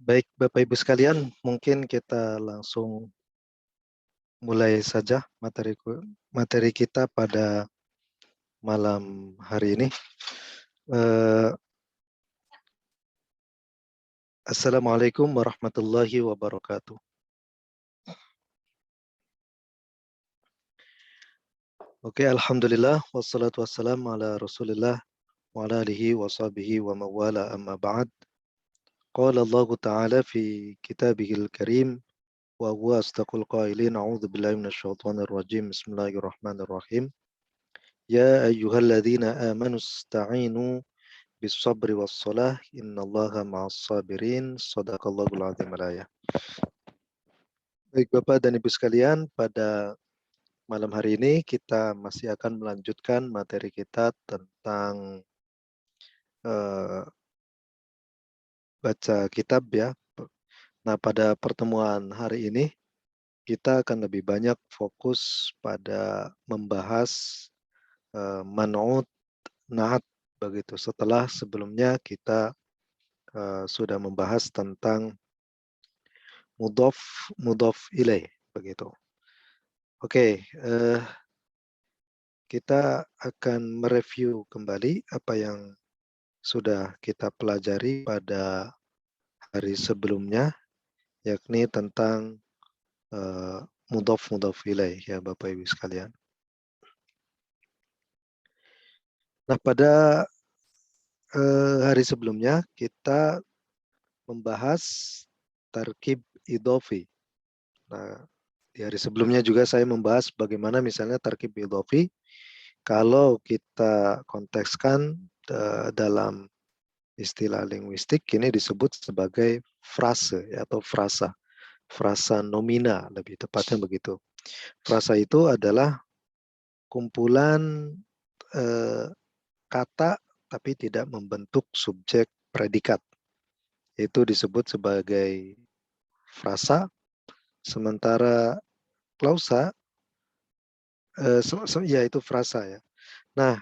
Baik, Bapak Ibu sekalian, mungkin kita langsung mulai saja materi kita pada malam hari ini. Assalamualaikum warahmatullahi wabarakatuh. Oke, alhamdulillah wassalatu wassalamu ala Rasulillah wa ala alihi wa sahbihi wa mawala amma ba'd. Qala Allah Ta'ala fi kitabihil karim wa huwa astaqul qailin a'udzu billahi minasyaitonir rajim. Bismillahirrahmanirrahim. Ya ayyuhalladzina amanu ista'inu bis-sabri was-salah innallaha ma'as sabirin. Shadaqallahul azim al-ayah. Baik Bapak dan Ibu sekalian, pada malam hari ini kita masih akan melanjutkan materi kita tentang baca kitab ya. Nah, pada pertemuan hari ini kita akan lebih banyak fokus pada membahas man'ut na'at begitu. Setelah sebelumnya kita sudah membahas tentang mudhof ilaih begitu. Oke, kita akan mereview kembali apa yang sudah kita pelajari pada hari sebelumnya, yakni tentang mudhof ilaih ya Bapak Ibu sekalian. Nah, pada hari sebelumnya kita membahas tarkib idhofi. Nah, di hari sebelumnya juga saya membahas bagaimana misalnya tarkib idhofi kalau kita kontekskan dalam istilah linguistik ini disebut sebagai frase atau frasa nomina lebih tepatnya begitu. Frasa itu adalah kumpulan kata tapi tidak membentuk subjek predikat. Itu disebut sebagai frasa, sementara klausa ya itu frasa ya. Nah,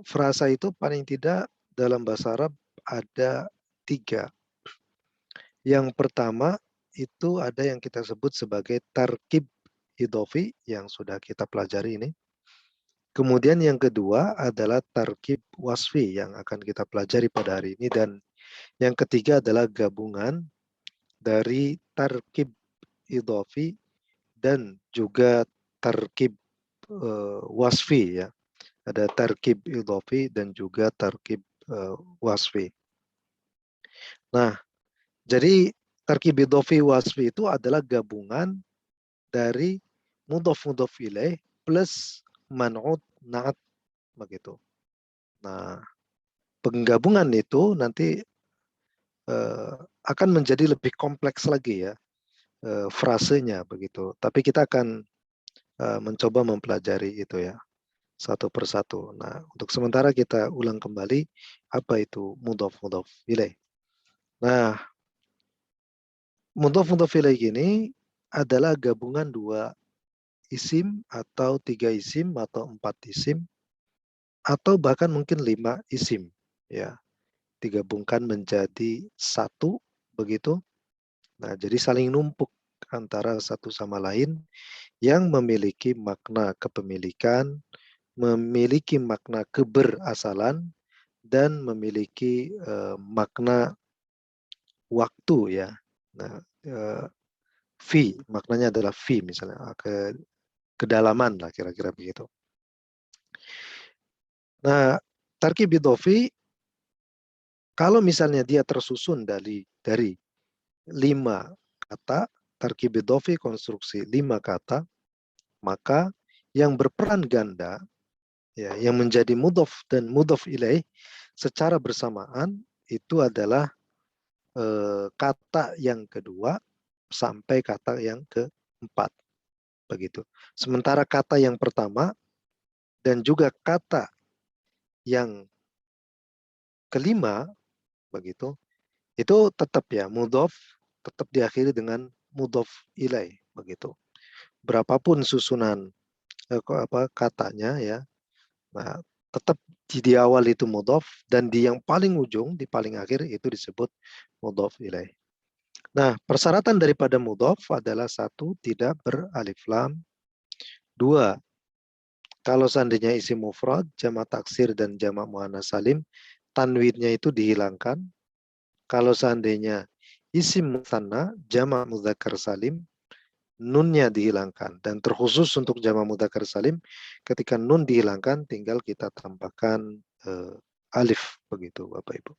frasa itu paling tidak dalam bahasa Arab ada 3. Yang pertama itu ada yang kita sebut sebagai tarkib idhofi yang sudah kita pelajari ini. Kemudian yang kedua adalah tarkib wasfi yang akan kita pelajari pada hari ini. Dan yang ketiga adalah gabungan dari tarkib idhofi dan juga tarkib wasfi ya. Ada tarkib idhofi dan juga tarkib wasfi. Nah, jadi tarkib idhofi wasfi itu adalah gabungan dari mudhof ilaih plus man'ut na'at begitu. Nah, penggabungan itu nanti akan menjadi lebih kompleks lagi ya frasenya begitu. Tapi kita akan mencoba mempelajari itu ya satu persatu. Nah, untuk sementara kita ulang kembali apa itu mudhof ilaih. Nah, mudhof ilaih ini adalah gabungan 2 isim atau 3 isim atau 4 isim atau bahkan mungkin 5 isim ya, digabungkan menjadi 1 begitu. Nah, jadi saling numpuk antara satu sama lain yang memiliki makna kepemilikan, memiliki makna keberasalan, dan memiliki makna waktu ya. Nah, fi maknanya adalah fi misalnya kedalaman lah kira-kira begitu. Nah, tarkib idhofi kalau misalnya dia tersusun dari 5 kata, tarkib idhofi konstruksi 5 kata, maka yang berperan ganda ya, yang menjadi mudhof dan mudhof ilaih secara bersamaan itu adalah kata yang kedua sampai kata yang keempat begitu. Sementara kata yang pertama dan juga kata yang kelima begitu itu tetap ya mudhof, tetap diakhiri dengan mudhof ilaih begitu. Berapapun susunan katanya ya, nah, tetap di awal itu mudhof dan di yang paling ujung di paling akhir itu disebut mudhof ilaih. Nah, persyaratan daripada mudhof adalah satu, tidak beralif lam. Dua, kalau seandainya isim mufrad, jamak taksir dan jamak muannats salim, tanwinnya itu dihilangkan. Kalau seandainya isim musanna, jamak mudzakkar salim, nunnya dihilangkan. Dan terkhusus untuk jamak mudzakkar salim, ketika nun dihilangkan, tinggal kita tambahkan alif, begitu Bapak Ibu.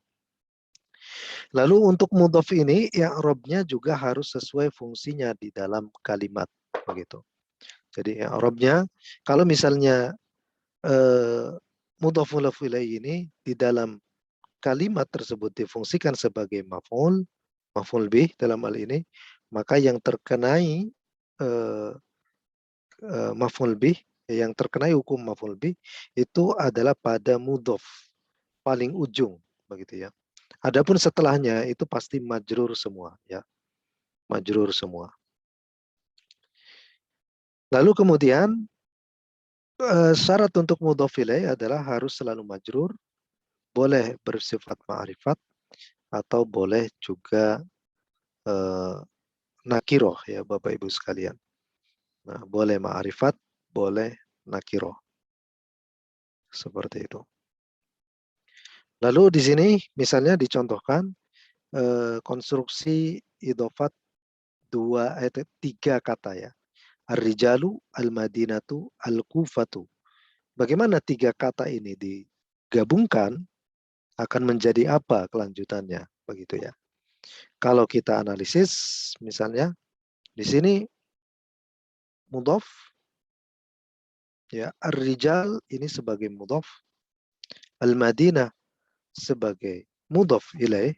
Lalu untuk mudhof ini, i'rabnya juga harus sesuai fungsinya di dalam kalimat, begitu. Jadi i'rabnya, kalau misalnya mudhof mulaf ilaih ini di dalam kalimat tersebut difungsikan sebagai maf'ul bih dalam hal ini, maka yang terkenai eh, maf'ul bih, yang terkenai hukum maf'ul bih itu adalah pada mudhof paling ujung, begitu ya. Adapun setelahnya itu pasti majrur semua, ya, majrur semua. Lalu kemudian syarat untuk mudhof ilaih adalah harus selalu majrur, boleh bersifat ma'rifat atau boleh juga eh, nakiroh, ya Bapak Ibu sekalian. Nah, boleh ma'rifat, boleh nakiroh. Seperti itu. Lalu di sini misalnya dicontohkan konstruksi idofat tiga kata ya. Ar-rijalu, al-madinatu, al-kufatu. Bagaimana tiga kata ini digabungkan akan menjadi apa kelanjutannya, begitu ya. Kalau kita analisis misalnya di sini mudhof ya, ar-rijal ini sebagai mudhof, al-madinah sebagai mudhof ilaih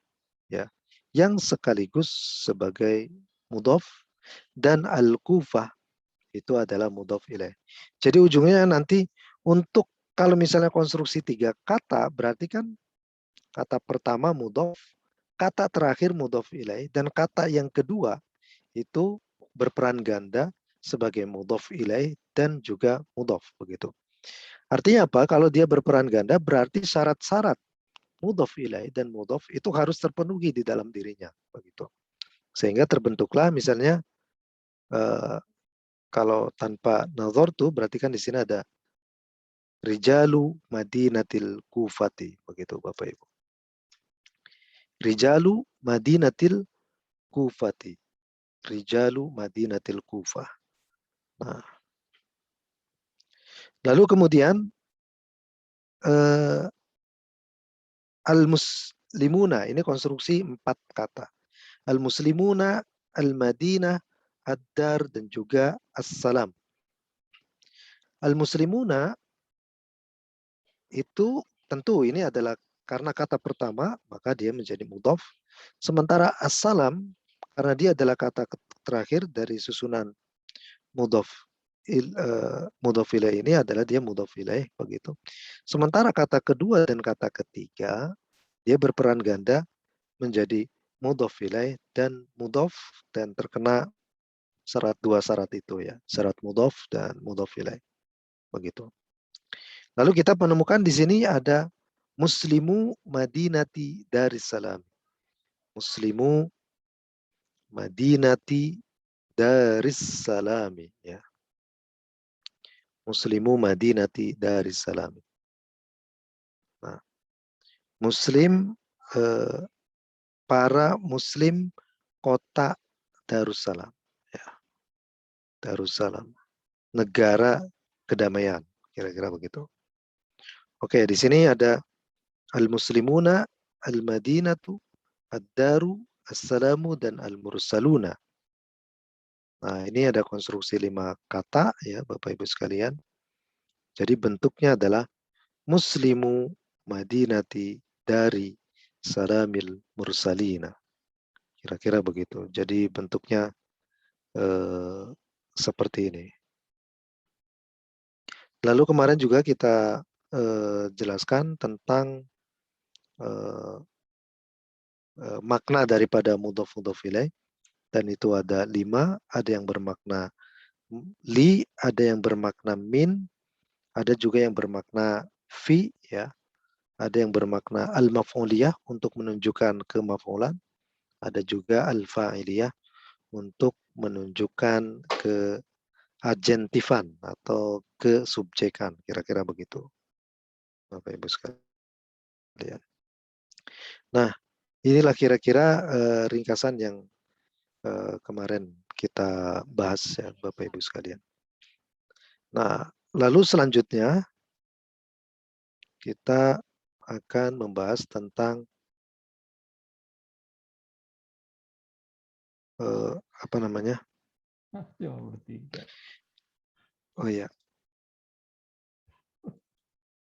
ya, yang sekaligus sebagai mudhof, dan al-kufah itu adalah mudhof ilaih. Jadi ujungnya nanti untuk kalau misalnya konstruksi tiga kata berarti kan kata pertama mudhof, kata terakhir mudhof ilaih, dan kata yang kedua itu berperan ganda sebagai mudhof ilaih dan juga mudhof, begitu. Artinya apa? Kalau dia berperan ganda berarti syarat-syarat mudhof ilaih dan mudhof itu harus terpenuhi di dalam dirinya, begitu. Sehingga terbentuklah misalnya kalau tanpa nazar tuh berarti kan di sini ada rijalu madinatil kufati, begitu Bapak Ibu. Rijalu madinatil kufati. Rijalu madinatil kufah. Nah, lalu kemudian eh, al-muslimuna, ini konstruksi 4 kata. Al-muslimuna, al-madinah, ad-dar, dan juga as-salam. Al-muslimuna itu tentu ini adalah karena kata pertama, maka dia menjadi mudhof. Sementara as-salam, karena dia adalah kata terakhir dari susunan mudhof mudhof ilaih ini adalah dia mudhof ilaih, begitu. Sementara kata kedua dan kata ketiga, dia berperan ganda menjadi mudhof ilaih dan mudhof, dan terkena dua syarat itu ya, syarat mudhof dan mudhof ilaih, begitu. Lalu kita menemukan di sini ada muslimu madinati Darussalam. Muslimu madinati Darussalam ya. Muslimu madinati Darussalam. Nah, muslim para muslim kota Darussalam ya. Darussalam, negara kedamaian, kira-kira begitu. Oke, di sini ada al-muslimuna, al-madinatu, ad-daru, as-salamu, dan al-mursaluna. Nah, ini ada konstruksi 5 kata ya Bapak Ibu sekalian. Jadi bentuknya adalah muslimu madinati dari salamil mursalina. Kira-kira begitu. Jadi bentuknya eh, seperti ini. Lalu kemarin juga kita jelaskan tentang eh, makna daripada mudhof mudhof ilaih, dan itu ada 5, ada yang bermakna li, ada yang bermakna min, ada juga yang bermakna fi ya, ada yang bermakna al-maf'uliyah untuk menunjukkan kemaf'ulan, Ada juga al-fa'iliyah untuk menunjukkan keajentifan atau kesubjekan, kira-kira begitu, Bapak Ibu sekalian. Nah, inilah kira-kira ringkasan yang kemarin kita bahas ya, Bapak Ibu sekalian. Nah, lalu selanjutnya kita akan membahas tentang apa namanya? Oh ya,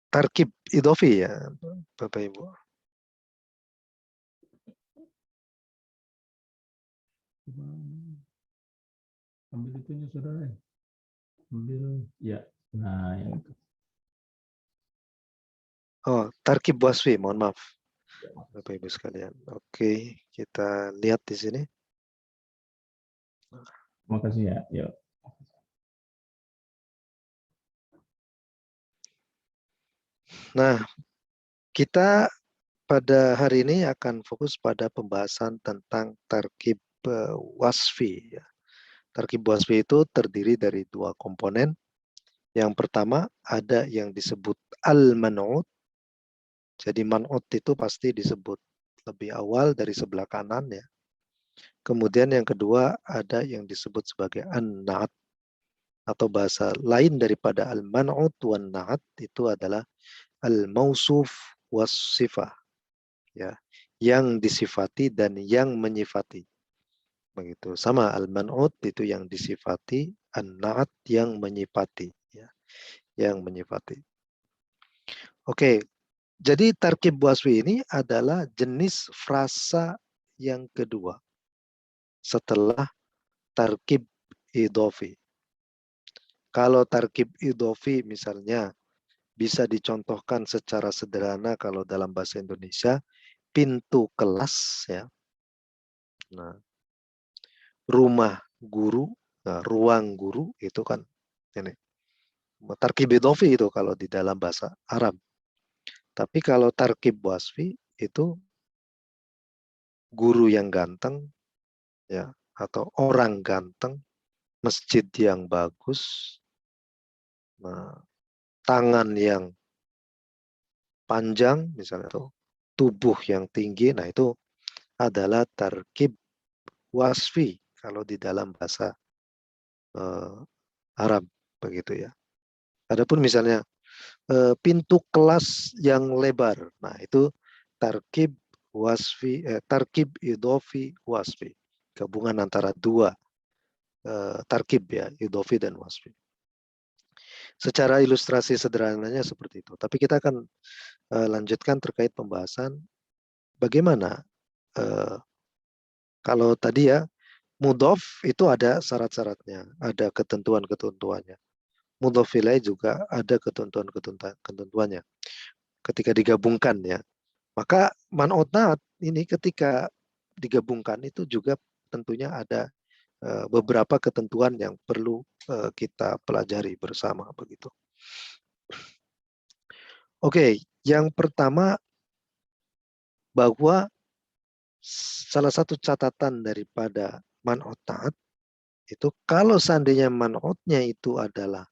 tarkib idofi ya, Bapak Ibu. Ambil itunya saudara. Ambil ya. Nah, yang itu. Oh, tarkib wasfi, mohon maaf. Bapak Ibu sekalian. Oke, kita lihat di sini. Terima kasih ya. Yuk. Nah, kita pada hari ini akan fokus pada pembahasan tentang tarkib wasfi. Tarkib wasfi itu terdiri dari dua komponen. Yang pertama ada yang disebut al-man'ut. Jadi man'ut itu pasti disebut lebih awal dari sebelah kanan ya. Kemudian yang kedua ada yang disebut sebagai an-na'at, atau bahasa lain daripada al-man'ut wan na'at itu adalah al-mausuf was sifah, ya, yang disifati dan yang menyifati. Begitu. Sama al-man'ut itu yang disifati, an-na'at yang menyifati, ya, yang menyifati. Oke, jadi tarkib wasfi ini adalah jenis frasa yang kedua setelah tarkib idofi. Kalau tarkib idofi misalnya bisa dicontohkan secara sederhana kalau dalam bahasa Indonesia, pintu kelas ya. Nah, rumah guru, nah, ruang guru itu kan ini. Tarkib idofi itu kalau di dalam bahasa Arab. Tapi kalau tarkib wasfi itu guru yang ganteng ya, atau orang ganteng, masjid yang bagus, nah, tangan yang panjang misalnya itu, tubuh yang tinggi, nah itu adalah tarkib wasfi kalau di dalam bahasa Arab begitu ya. Adapun misalnya pintu kelas yang lebar, nah itu tarkib wasfi, tarkib idofi wasfi, gabungan antara dua tarkib ya, idofi dan wasfi. Secara ilustrasi sederhananya seperti itu. Tapi kita akan lanjutkan terkait pembahasan bagaimana kalau tadi ya mudhof itu ada syarat-syaratnya, ada ketentuan-ketentuannya. Mudhof ilaih juga ada ketentuan-ketentuannya. Ketika digabungkan ya, maka man'ut na'at ini ketika digabungkan itu juga tentunya ada beberapa ketentuan yang perlu kita pelajari bersama begitu. Oke, yang pertama bahwa salah satu catatan daripada man'ut na'at itu kalau seandainya man'utnya itu adalah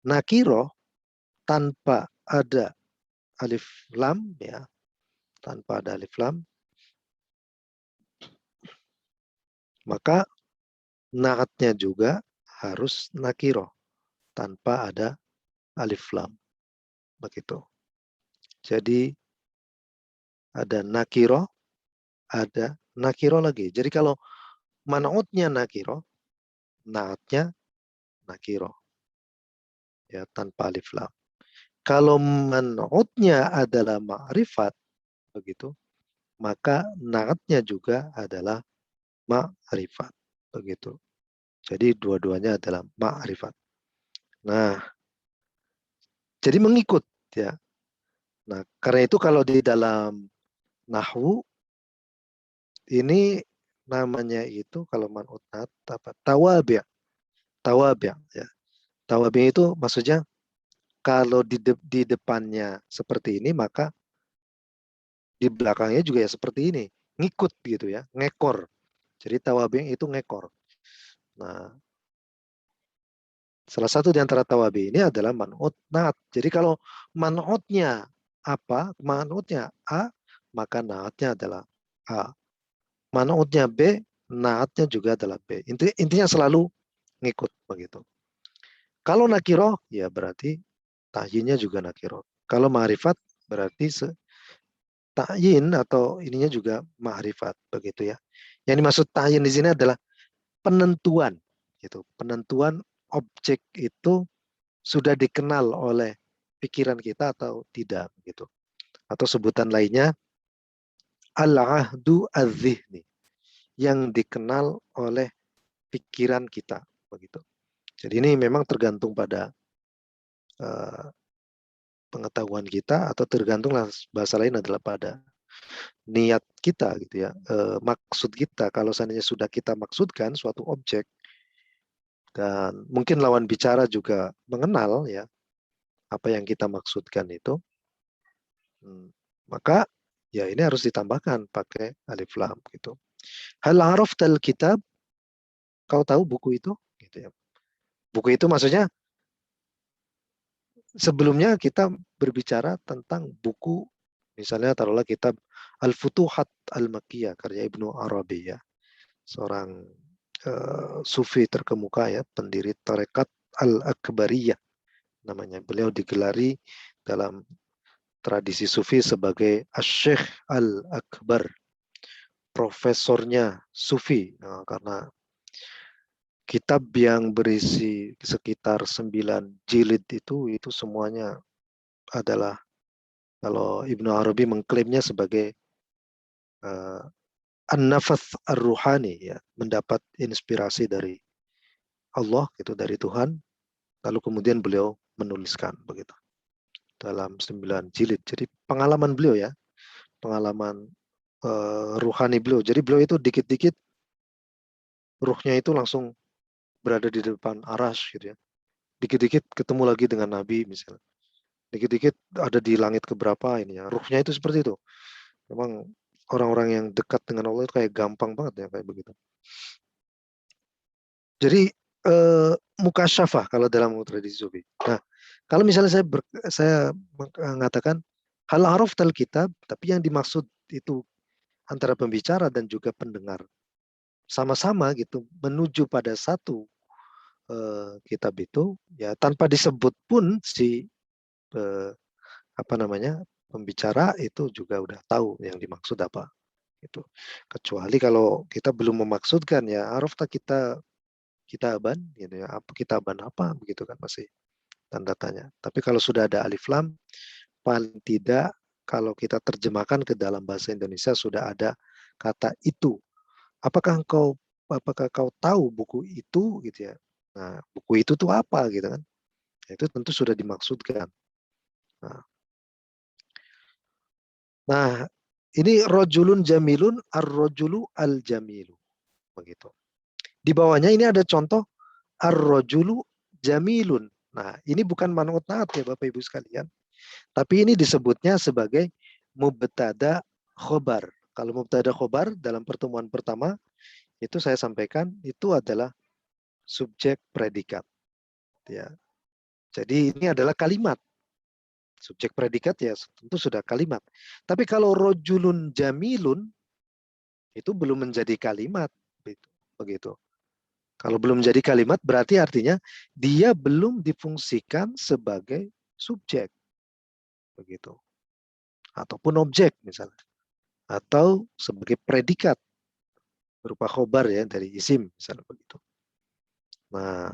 nakiro tanpa ada alif lam ya, tanpa ada alif lam, maka naatnya juga harus nakiro tanpa ada alif lam. Begitu. Jadi ada nakiro, ada nakiro lagi. Jadi kalau man'utnya nakiro, naatnya nakiro. Ya, tanpa alif lam. Kalau man'utnya adalah ma'rifat, begitu, maka naatnya juga adalah ma'rifat. Begitu. Jadi dua-duanya adalah ma'rifat. Nah, jadi mengikut ya. Nah, karena itu kalau di dalam nahwu ini namanya itu kalau man'ut na'at apa? Tawabi'. Tawabi' ya. Tawabi' itu maksudnya kalau di depannya seperti ini maka di belakangnya juga ya seperti ini. ngikut gitu ya, ngekor. Jadi tawabi itu ngekor. Nah, salah satu di antara tawabi ini adalah man'ut naat. Jadi kalau man'utnya apa? Man'utnya A, maka naatnya adalah A. Man'utnya B, naatnya juga adalah B. Intinya selalu ngikut begitu. Kalau nakiroh, ya berarti tahyinnya juga nakiroh. Kalau ma'rifat, berarti ta'yin atau ininya juga ma'rifat begitu ya. Yang dimaksud ta'yin di sini adalah penentuan gitu. Penentuan objek itu sudah dikenal oleh pikiran kita atau tidak gitu. Atau sebutan lainnya al-ahdu az-zihni yang dikenal oleh pikiran kita begitu. Jadi ini memang tergantung pada uh, pengetahuan kita atau tergantunglah bahasa lain adalah pada niat kita gitu ya. Maksud kita kalau seandainya sudah kita maksudkan suatu objek dan mungkin lawan bicara juga mengenal ya apa yang kita maksudkan itu, maka ya ini harus ditambahkan pakai alif lam gitu. Hal araftal kitab, kau tahu buku itu? Gitu ya. Buku itu maksudnya sebelumnya kita berbicara tentang buku, misalnya taruhlah kitab Al-Futuhat Al-Makkiyah karya Ibnu Arabi ya, seorang sufi terkemuka ya, pendiri tarekat Al-Akbariyah namanya. Beliau digelari dalam tradisi sufi sebagai Asy-Syaikh Al-Akbar, profesornya sufi. Nah, karena kitab yang berisi sekitar 9 jilid itu semuanya adalah, kalau Ibnu Arabi mengklaimnya sebagai uh, an-nafath ar-ruhani ya, mendapat inspirasi dari Allah gitu, dari Tuhan, lalu kemudian beliau menuliskan begitu dalam 9 jilid. Jadi pengalaman beliau ya, pengalaman ruhani beliau. Jadi beliau itu dikit-dikit ruhnya itu langsung berada di depan aras gitu ya. Dikit-dikit ketemu lagi dengan Nabi misalnya. Dikit-dikit ada di langit keberapa ini ya. Ruhnya itu seperti itu. Memang orang-orang yang dekat dengan Allah itu kayak gampang banget ya kayak begitu. Jadi mukasyafah kalau dalam tradisi sufi. Nah, kalau misalnya saya mengatakan hal araftal kitab, tapi yang dimaksud itu antara pembicara dan juga pendengar sama-sama gitu menuju pada satu kitab itu ya, tanpa disebut pun si eh, apa namanya pembicara itu juga udah tahu yang dimaksud apa gitu. Kecuali kalau kita belum memaksudkan ya arafta kitaban gitu ya, apa kitaban apa begitu kan, masih tanda tanya. Tapi kalau sudah ada alif lam, paling tidak kalau kita terjemahkan ke dalam bahasa Indonesia sudah ada kata itu. Apakah kau tahu buku itu gitu ya. Nah, buku itu tuh apa gitu kan. Itu tentu sudah dimaksudkan. Nah, nah ini rojulun jamilun ar-rojulu al-jamilu begitu. Di bawahnya ini ada contoh ar-rojulu jamilun. Nah, ini bukan manut naat ya Bapak Ibu sekalian. Tapi ini disebutnya sebagai mubtada khobar. Kalau mubtada khobar dalam pertemuan pertama itu saya sampaikan itu adalah subjek predikat ya. Jadi ini adalah kalimat. Subjek predikat ya tentu sudah kalimat. Tapi kalau rojulun jamilun itu belum menjadi kalimat begitu. Kalau belum menjadi kalimat berarti artinya dia belum difungsikan sebagai subjek begitu. Ataupun objek misalnya. Atau sebagai predikat berupa khobar ya dari isim misalnya begitu. Nah,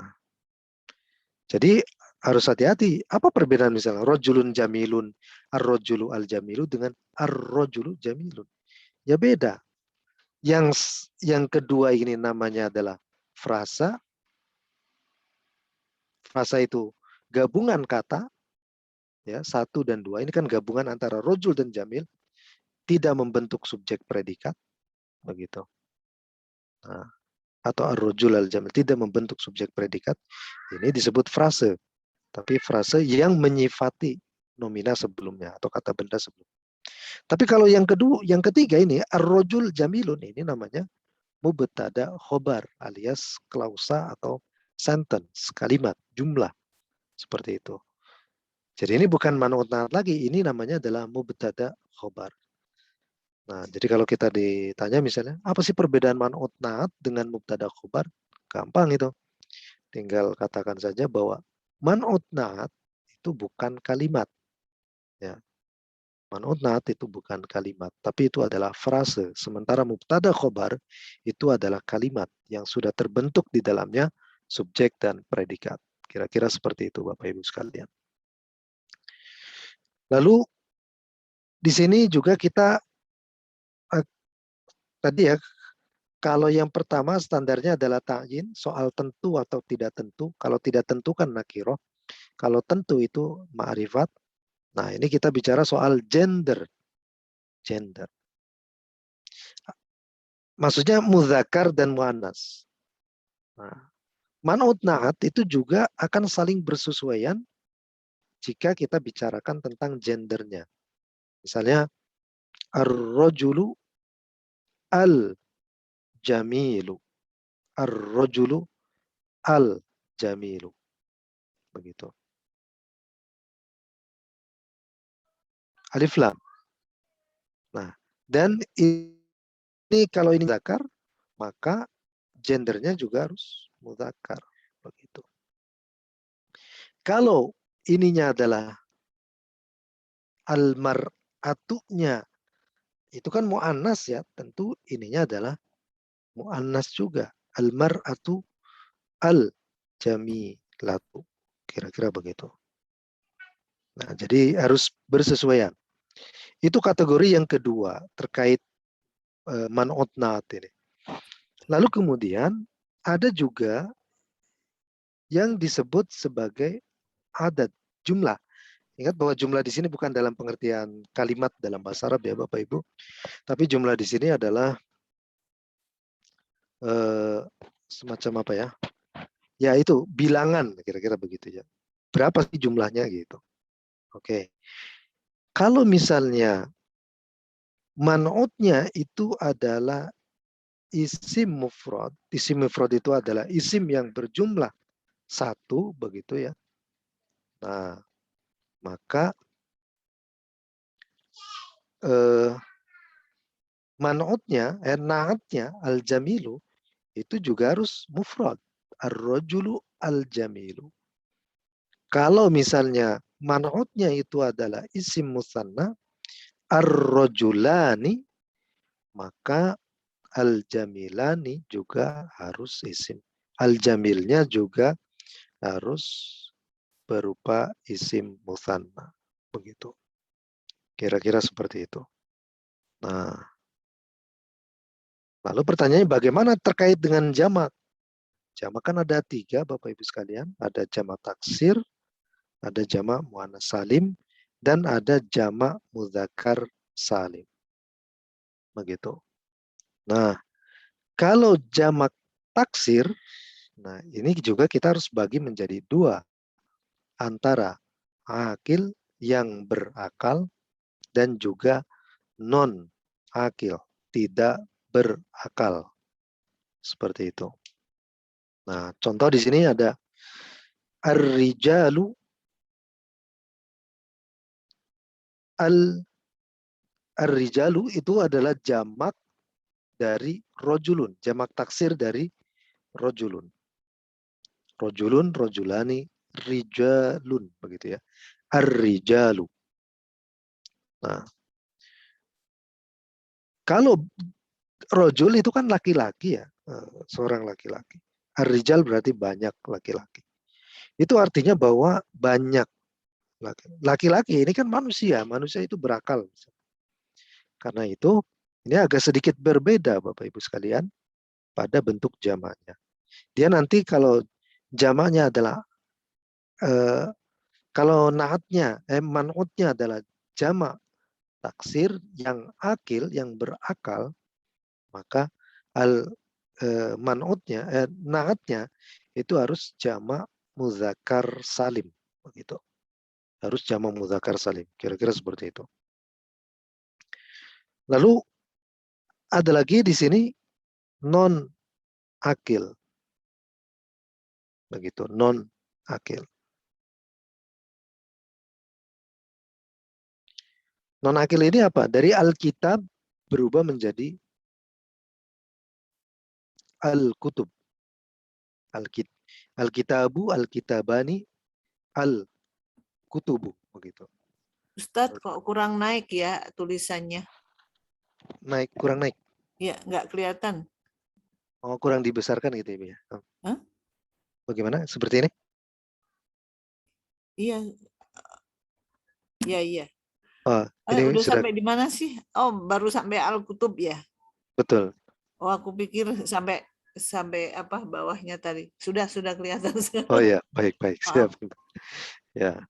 jadi harus hati-hati. Apa perbedaan misalnya rojulun jamilun, ar-rojulu al-jamilu dengan ar-rojulu jamilun? Ya beda. Yang kedua ini namanya adalah frasa. Frasa itu gabungan kata ya, satu dan dua. Ini kan gabungan antara rojul dan jamil, tidak membentuk subjek predikat begitu. Nah, atau ar-rojul al-jamil tidak membentuk subjek predikat. Ini disebut frase. Tapi frase yang menyifati nomina sebelumnya atau kata benda sebelumnya. Tapi kalau yang kedua, yang ketiga ini ar-rajul jamilun, ini namanya mubtada khobar alias klausa atau sentence, kalimat, jumlah seperti itu. Jadi ini bukan man'ut na'at lagi, ini namanya adalah mubtada khobar. Nah, jadi kalau kita ditanya misalnya, apa sih perbedaan man'ut na'at dengan mubtada khobar? Gampang itu. Tinggal katakan saja bahwa man'ut na'at itu bukan kalimat. Ya. Man'ut na'at itu bukan kalimat, tapi itu adalah frase. Sementara mubtada khobar itu adalah kalimat yang sudah terbentuk di dalamnya subjek dan predikat. Kira-kira seperti itu Bapak Ibu sekalian. Lalu di sini juga kita tadi ya, kalau yang pertama standarnya adalah ta'yin, soal tentu atau tidak tentu. Kalau tidak tentu kan nakiroh. Kalau tentu itu ma'rifat. Nah, ini kita bicara soal gender. Gender. Maksudnya muzakkar dan muannas. Nah, man'ut na'at itu juga akan saling bersesuaian jika kita bicarakan tentang gendernya. Misalnya, ar-rajulu al-jamilu. Ar-rajulu al-jamilu. Begitu. Alif lam. Nah, dan ini kalau ini zakar, maka gendernya juga harus mudzakkar. Begitu. Kalau ininya adalah al-mar'atunya, itu kan mu'annas ya, tentu ininya adalah mu'annas juga. Al-mar'atu al-jamilatu. Kira-kira begitu. Nah, jadi harus bersesuaian. Itu kategori yang kedua terkait man'ut na'at ini. Lalu kemudian ada juga yang disebut sebagai adat, jumlah. Ingat bahwa jumlah di sini bukan dalam pengertian kalimat dalam bahasa Arab ya Bapak Ibu, tapi jumlah di sini adalah semacam apa ya? Ya itu bilangan kira-kira begitu ya. Berapa sih jumlahnya gitu. Oke. Kalau misalnya man'utnya itu adalah isim mufrad. Isim mufrad itu adalah isim yang berjumlah satu begitu ya. Nah, maka man'utnya, naatnya al-jamilu itu juga harus mufrad. Ar-rajulu al-jamilu. Kalau misalnya man'utnya itu adalah isim musanna, ar-rajulani, maka al-jamilani juga harus isim. Al-jamilnya juga harus berupa isim musanna. Begitu. Kira-kira seperti itu. Nah, lalu pertanyaannya bagaimana terkait dengan jamak? Jamak kan ada tiga Bapak Ibu sekalian. Ada jamak taksir, ada jamak muannas salim, dan ada jamak mudzakkar salim. Begitu. Nah, kalau jamak taksir, nah ini juga kita harus bagi menjadi dua. Antara akil yang berakal dan juga non akil, tidak berakal. Seperti itu. Nah, contoh di sini ada ar-rijalu ar-rijalu itu adalah jamak dari rojulun, jamak taksir dari rojulun. Rojulun, rojulani, rijalun begitu ya. Ar-rijalu. Nah, kalau rojul itu kan laki-laki ya, seorang laki-laki. Ar-rijal berarti banyak laki-laki. Itu artinya bahwa banyak laki-laki ini kan manusia, manusia itu berakal. Karena itu ini agak sedikit berbeda Bapak Ibu sekalian pada bentuk jamaknya. Dia nanti kalau jamaknya adalah eh, kalau naatnya, man'utnya adalah jamak taksir yang akil, yang berakal, maka al man'utnya, naatnya itu harus jamak muzakkar salim, begitu. Harus jamak muzakkar salim. Kira-kira seperti itu. Lalu ada lagi di sini non akil. Begitu, non akil. Non akil ini apa? Dari Alkitab berubah menjadi Al-Kutub. Al-Kitabu, Al-Kitabani, Al-Kutubu. Begitu. Ustadz kok kurang naik ya tulisannya? Naik, kurang naik. Ya, nggak kelihatan. Oh, kurang dibesarkan gitu ya, Bu, ya. Hah? Bagaimana? Seperti ini? Iya, iya. Oh, ini Udah sudah sampai di mana sih? Oh, baru sampai Al-Kutub ya? betul. Oh, aku pikir sampai apa bawahnya tadi. Sudah kelihatan Oh sekarang. ya, baik, Maaf. siap. Ya.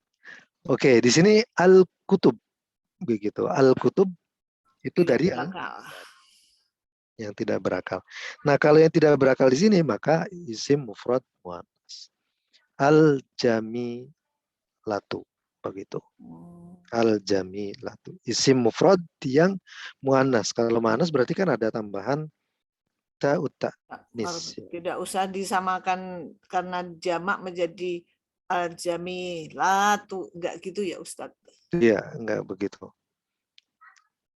Oke, di sini Al-Kutub begitu. Al-Kutub itu Tidak dari berakal. yang tidak berakal. Nah, kalau yang tidak berakal di sini maka isim mufrad muannas. Al-jamilatu begitu. Al-jamilatu. Isim mufrad yang muannas. Kalau muannas berarti kan ada tambahan ta'ut ta'nis. Tidak usah disamakan karena jamak menjadi al-jamilatu. Enggak gitu ya Ustadz? Iya, enggak begitu.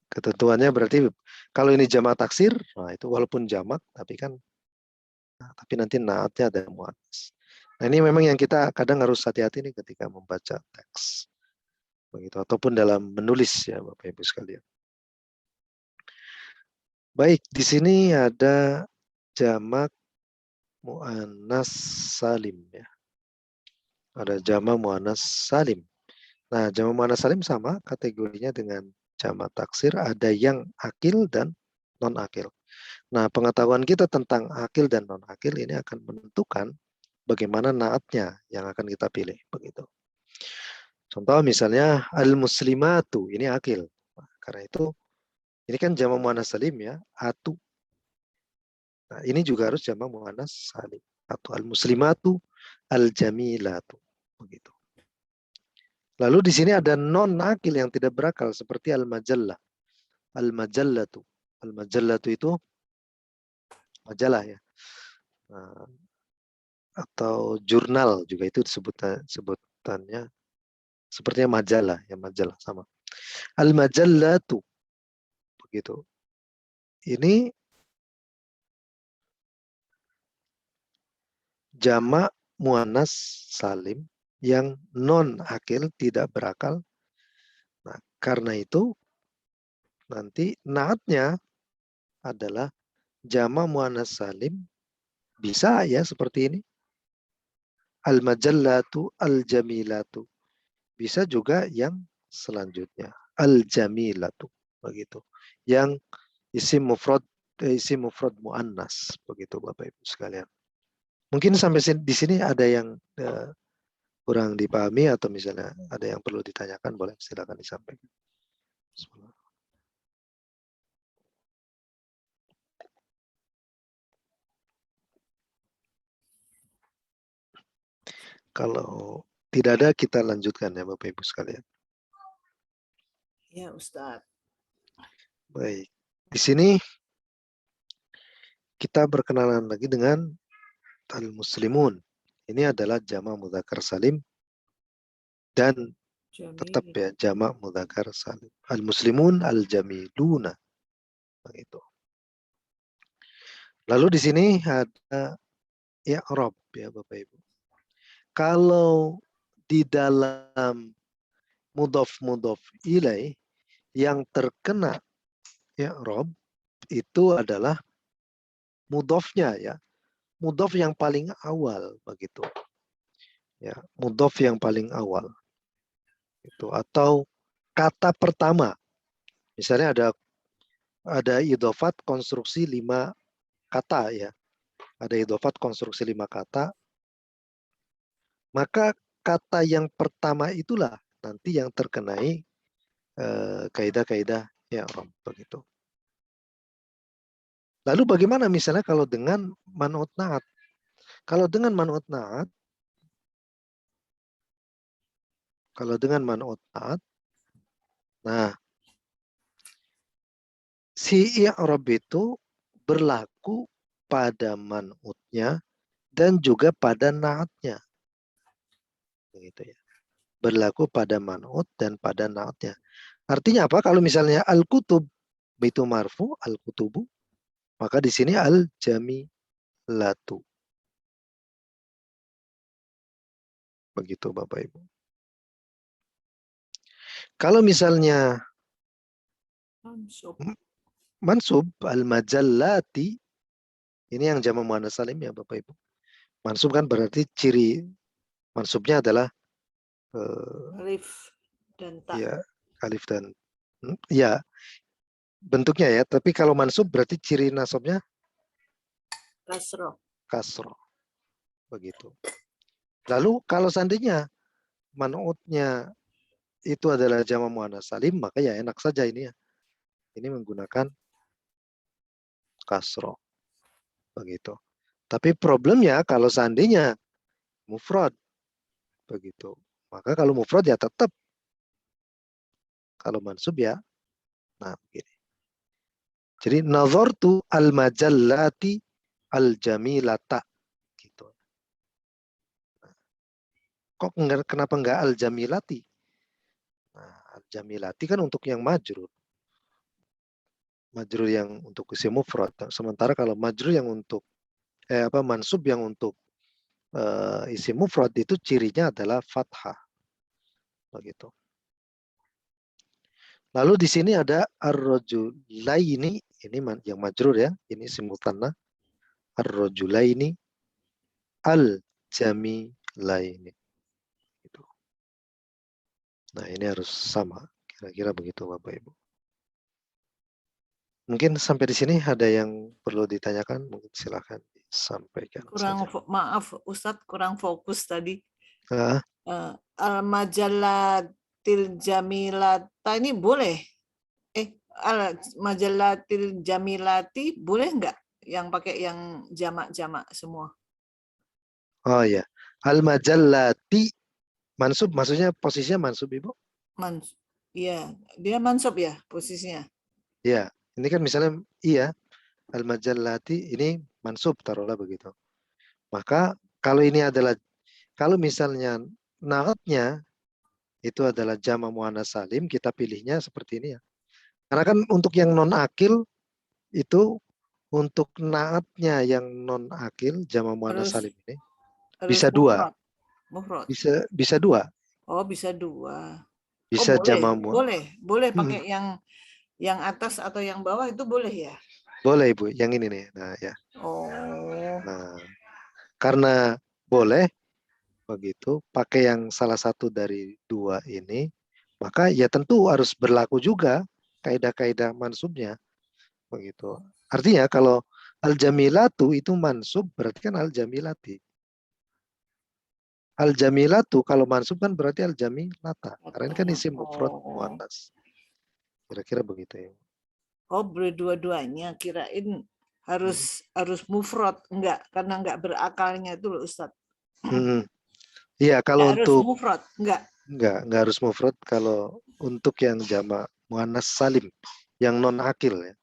Ketentuannya berarti kalau ini jamak taksir, nah itu walaupun jamak tapi nanti naatnya ada muannas. Nah, ini memang yang kita kadang harus hati-hati nih ketika membaca teks. Begitu ataupun dalam menulis ya Bapak Ibu sekalian. Baik, di sini ada jamak muannas salim ya. Ada jamak muannas salim. Nah, jamak muannas salim sama kategorinya dengan jamak taksir, ada yang akil dan non akil. Nah, pengetahuan kita tentang akil dan non akil ini akan menentukan bagaimana naatnya yang akan kita pilih begitu. Contoh misalnya al-muslimatu, ini akil. Nah, karena itu ini kan jamak muannas salim ya, atu. Nah, ini juga harus jamak muannas salim. Atau al-muslimatu, al-jamilatu. Begitu. Lalu di sini ada non akil yang tidak berakal seperti al-majallah. Al-majallatu. Al-majallatu itu majalah ya. Nah, atau jurnal juga itu sebutannya sepertinya majalah ya, majalah sama. Al-majallatu begitu. Ini jamak muannas salim yang non akil tidak berakal. Nah, karena itu nanti naatnya adalah jamak muannas salim bisa ya seperti ini. Al-majallatu al-jamilatu. Bisa juga yang selanjutnya al-jamilatu begitu. Yang isim mufrad muannas begitu Bapak Ibu sekalian. Mungkin sampai di sini ada yang kurang dipahami atau misalnya ada yang perlu ditanyakan, boleh silakan disampaikan. Kalau tidak ada, kita lanjutkan ya Bapak Ibu sekalian. Ya Ustadz. Baik, di sini kita berkenalan lagi dengan al-muslimun. Ini adalah jamak mudzakkar salim dan tetap ya jamak mudzakkar salim. Al-muslimun al-jamiluna. Begitu. Lalu di sini ada i'rab ya Bapak Ibu. Kalau di dalam mudhaf ilaih yang terkena i'rab itu adalah mudhafnya ya. Mudhaf yang paling awal begitu. Ya, mudhaf yang paling awal. Itu atau kata pertama. Misalnya ada idhofat konstruksi 5 kata ya. Ada idhofat konstruksi 5 kata. Maka kata yang pertama itulah nanti yang terkenai kaidah-kaidah i'rab begitu. Lalu bagaimana misalnya kalau dengan man'ut na'at? Kalau dengan man'ut na'at, nah si i'rab itu berlaku pada man'utnya dan juga pada na'atnya. Begitu ya. Berlaku pada man'ut dan pada na'atnya. Artinya apa? Kalau misalnya al-kutub itu marfu, al-kutubu, maka di sini al-jamilatu. Begitu Bapak Ibu. Kalau misalnya Mansub. mansub al-majallati, ini yang jamak muannats salim ya Bapak Ibu. Mansub kan berarti ciri mansubnya adalah Alif dan ta. ya alif dan ya bentuknya ya. Tapi kalau mansub berarti ciri nasabnya Kasroh. kasroh. Begitu. Lalu kalau seandainya man'utnya itu adalah jamak muannats salim, maka ya enak saja ini ya. Ini menggunakan kasroh. Begitu. Tapi problemnya kalau seandainya mufrad begitu. Maka kalau mufrad ya tetap, kalau mansub ya nah begini. Jadi nazartu al-majallati al-jamilata gitu. Kok kenapa enggak al-jamilati? Nah, al-jamilati kan untuk yang majrur. Majrur yang untuk isim mufrad. Sementara kalau majrur yang untuk mansub yang untuk isim mufrad itu cirinya adalah fathah. Begitu. Lalu di sini ada ar-rajulaini, ini yang majrur ya, ini isim mutanna. Ar-rajulaini al-jamilaini. Gitu. Nah, ini harus sama. Kira-kira begitu Bapak Ibu. Mungkin sampai di sini ada yang perlu ditanyakan, mungkin silakan disampaikan saja. Maaf Ustadz, kurang fokus tadi. Ah, Al-majallatil jamilata ini boleh? Al-majallatil jamilati boleh nggak? Yang pakai yang jamak-jamak semua. oh ya, al-majallati mansub, maksudnya posisinya mansub Ibu? Iya, dia mansub ya posisinya. Ya, ini kan misalnya iya, al-majallati ini mansub taruhlah begitu. Maka kalau ini adalah, kalau misalnya naatnya itu adalah jama muannats salim, kita pilihnya seperti ini ya. Karena kan untuk yang non akil itu, untuk naatnya yang non akil jama muannats salim ini Harus bisa dua, mufrad. bisa dua, Oh, bisa dua. Oh, bisa boleh. jama Boleh pakai yang atas atau yang bawah itu boleh ya? boleh Ibu, yang ini nih. Nah ya. Oh. Nah, karena boleh begitu pakai yang salah satu dari dua ini, maka ya tentu harus berlaku juga kaidah-kaidah mansubnya begitu. Artinya kalau al-jamilatu itu mansub berarti kan al-jamilati. Al-jamilatu kalau mansub kan berarti al-jamilata. Karena ini kan isim mufrad muannas. Kira-kira begitu ya. Oh, berdua-duanya kirain harus mufrad, enggak, karena enggak berakalnya itu loh Ustadz. Iya, kalau Harus untuk mufrad, enggak harus mufrad kalau untuk yang jamak muannas salim, yang non akil ya.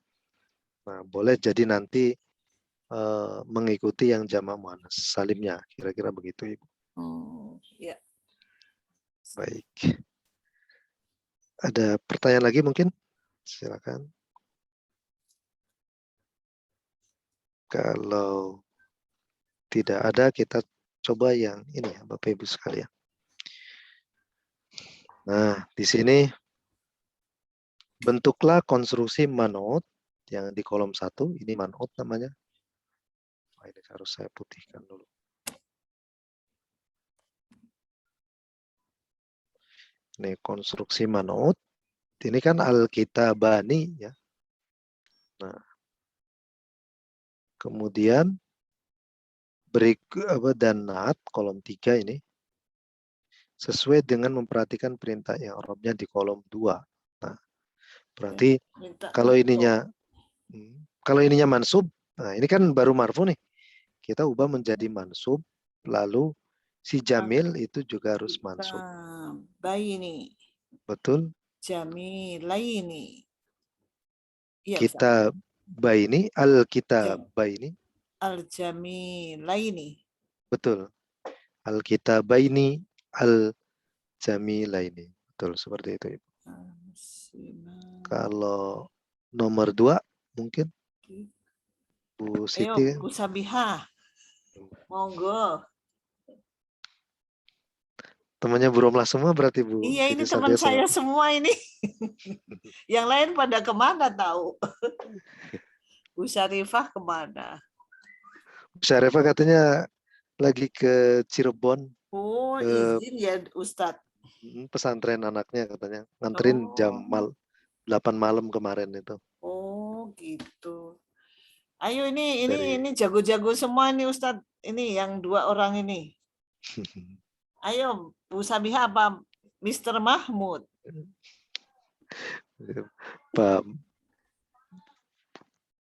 Nah, boleh jadi nanti mengikuti yang jamak muannas salimnya, kira-kira begitu Ibu. Ya. Baik. Ada pertanyaan lagi mungkin? Silakan. Kalau tidak ada, kita coba yang ini ya, Bapak Ibu sekalian. Nah, di sini bentuklah konstruksi man'ut yang di kolom 1. Ini man'ut namanya. Oh, ini harus saya putihkan dulu. Ini konstruksi man'ut. Ini kan al-kitabani ya. Nah, kemudian dan naat kolom 3 ini sesuai dengan memperhatikan perintah i'rabnya di kolom 2. Nah, berarti kalau ininya mansub, nah ini kan baru marfu nih. Kita ubah menjadi mansub, lalu si jamil itu juga harus mansub. Bayi nih. Betul? Jamilaini. Iya, Ustaz. kitabaini, al-kitabaini. Al-jamilaini. Betul. Al-kitabaini, al-jamilaini. Betul, seperti itu. Ibu. Kalau nomor 2 mungkin Bu Ayo, Siti. Bu Sabihah. Monggo. Temannya Bu Romlah semua berarti Bu Iya, ini Siti teman Sabia saya semua ini. Yang lain pada kemana tahu? Bu Syarifah kemana? Bu Syarifah katanya lagi ke Cirebon, Oh, ke izin ya Ustadz. pesantren anaknya katanya. Nganterin jam 8 malam kemarin itu. Oh, gitu. Ayo ini Dari jago-jago semua ini Ustadz. Ini yang 2 orang ini. Ayo Bu Sabiha apa Mr. Mahmud? Pak.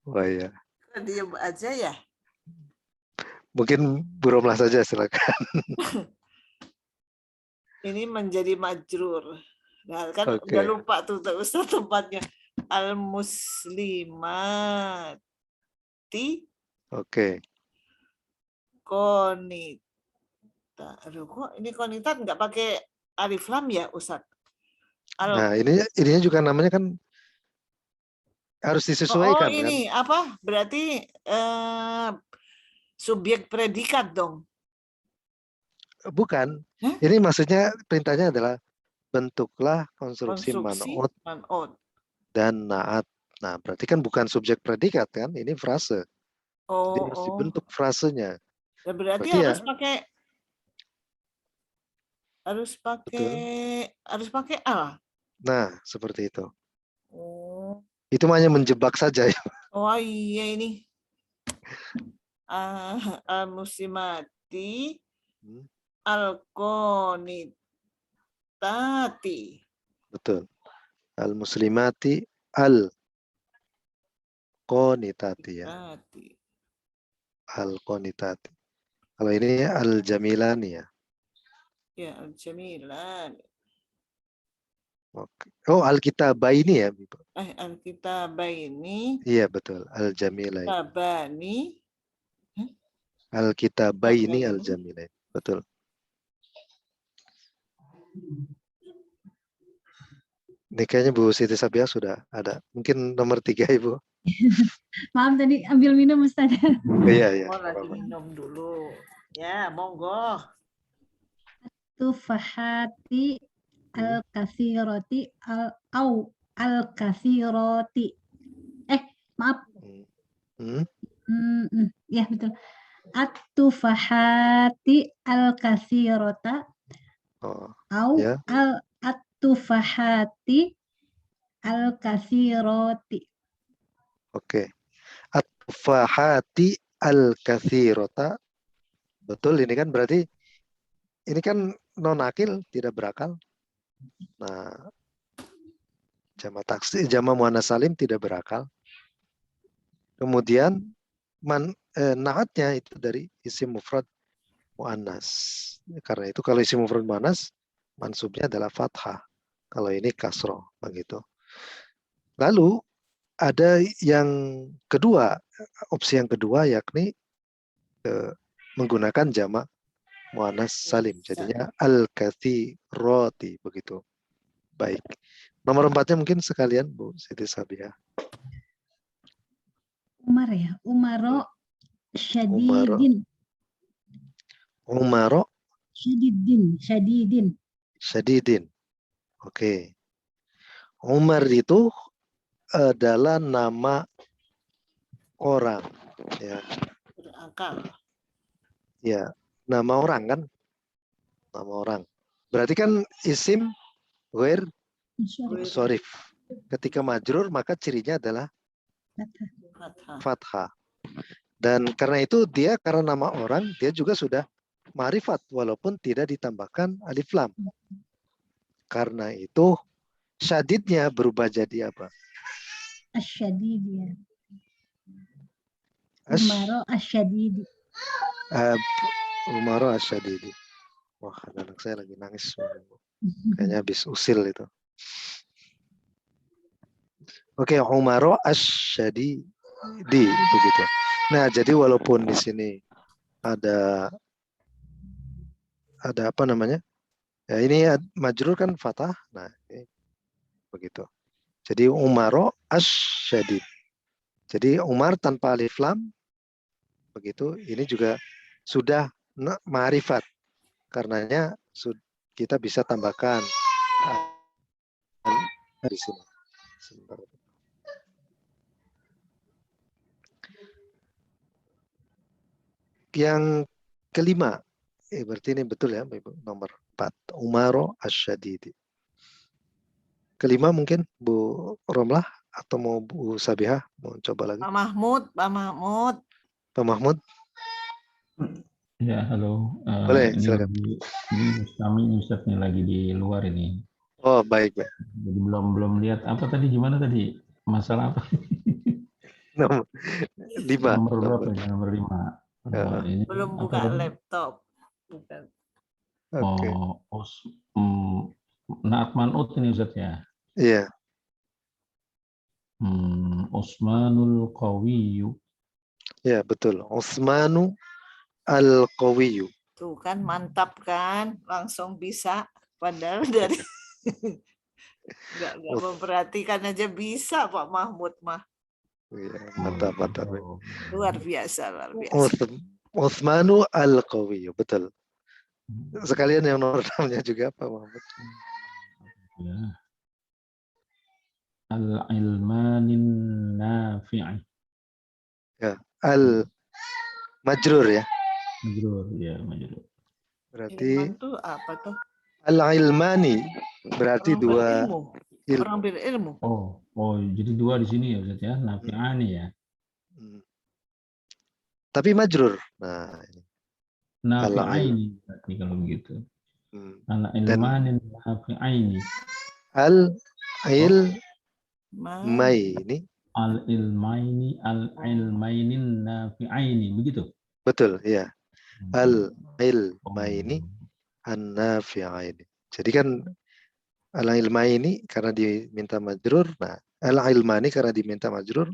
Wah ya. Diam aja ya. Mungkin Bu Romlah saja silakan. Ini menjadi majrur. Nah, kan Oke. udah lupa tuh Ustadz tempatnya. Al-muslimati Oke. konita. Aduh, kok ini konitat nggak pakai alif lam ya Ustadz? Nah, ininya juga namanya kan harus disesuaikan kan? ini apa? Berarti subjek predikat dong. Bukan. Ini maksudnya perintahnya adalah bentuklah konstruksi man'ut dan na'at. Nah, berarti kan bukan subjek predikat kan? Ini frase. Jadi harus dibentuk frasenya. Ya, berarti harus pakai al. Nah, seperti itu. Oh. Itu hanya menjebak saja. Oh iya ini. Al-muslimati al-qonitati. Betul. Al-muslimati al-qonitati ya. Al-qonitati. Kalau ini al-jamilani ya. Ya, al-jamilani. Oke. Oh, al-kitabaini ya. Al-kitabaini. Iya, betul. Al-jamilaini. Tabani. Al-kitabaini al-jamilaini. Betul. Ini kayaknya Bu Siti Sabia sudah ada. Mungkin nomor 3 Ibu. Maaf tadi ambil minum Ustaz. Iya. Oh, lagi minum dulu. Ya, monggo. Tufahati al-kasiroti al-kasiroti. Maaf. Ya betul. At-tufahati al-kasirota at-tufahati al-kasiroti. Oke. At-tufahati al-kathirota. Betul, ini kan berarti ini kan non akil, tidak berakal. Nah, jama taksir, jama muannas salim tidak berakal. Kemudian naatnya itu dari isim mufrad muannas. Karena itu kalau isim mufrad muannas mansubnya adalah fathah. Kalau ini kasroh begitu. Lalu ada yang kedua, opsi yang kedua yakni menggunakan jamak muannas salim. Jadinya al-kathirati begitu. Baik. Nomor 4-nya mungkin sekalian Bu Siti Sabia. Umar ya, Umaro syadidin. Umaro syadidin. Oke. Umar itu adalah nama orang ya. Berakal. Ya, nama orang kan? Nama orang. Berarti kan isim ghair munsharif. Ketika majrur maka cirinya adalah fathah. Dan karena itu dia karena nama orang dia juga sudah ma'rifat walaupun tidak ditambahkan alif lam. Karena itu syadidnya berubah jadi apa? Asyadidi. Umaro asyadidi. Umaro asyadidi. Wah, anak saya lagi nangis. Kayaknya habis usil itu. Oke, umaro asyadidi begitu. Nah, jadi walaupun di sini ada apa namanya? Ya ini majrur kan fathah. Nah, ini begitu. Jadi umaro asyadid. Jadi Umar tanpa alif lam begitu. Ini juga sudah ma'rifat. Karenanya kita bisa tambahkan di sini. Sebentar. Yang kelima, berarti ini betul ya, nomor 4. Umaro asyadidi. Kelima mungkin Bu Romlah atau mau Bu Sabihah mau coba lagi. Pak Mahmud, Pak Mahmud. Pak Mahmud, Ya, halo. boleh Ini silakan. ini kami Ustadznya lagi di luar ini. Oh baik baik. Jadi belum lihat apa tadi, gimana tadi? Masalah apa? Nomor 5. Nomor berapa ya? Nomor 5. Ini Belum apa buka tadi? laptop. Bukan. Oke. Naat man'ut ini Ustadz ya. Iya. Usmanul Qawiyyu. Ya betul. Utsmanu al-Qawiyyu. Tuh kan mantap kan, langsung bisa. Padahal dari nggak memperhatikan aja bisa Pak Mahmud mah. Iya, mantap mantap. Luar biasa, luar biasa. Utsmanu al-Qawiyyu, betul. Sekalian yang nomor 6-nya juga Pak Mahmud. Ya. Al-ilmanin nafi'i. Ya, al-majrur ya. Majrur, ya majrur. Berarti Ilman tuh apa tuh? al-ilmani berarti Orang dua berilmu. ilmu. Orang berilmu. Oh, jadi dua di sini ya Ustadz ya, nafi'ani ya. Tapi majrur. Nah, ini. Nafi'aini berarti kalau begitu. Dan Al-ilmanin nafi'aini. Al-ilmaini. Al-ilmainin nafi'aini, begitu? Betul, ya. Al-ilmaini an-nafi'aini. Jadi kan al-ilmaini karena diminta majrur, nah al-ilmani karena diminta majrur,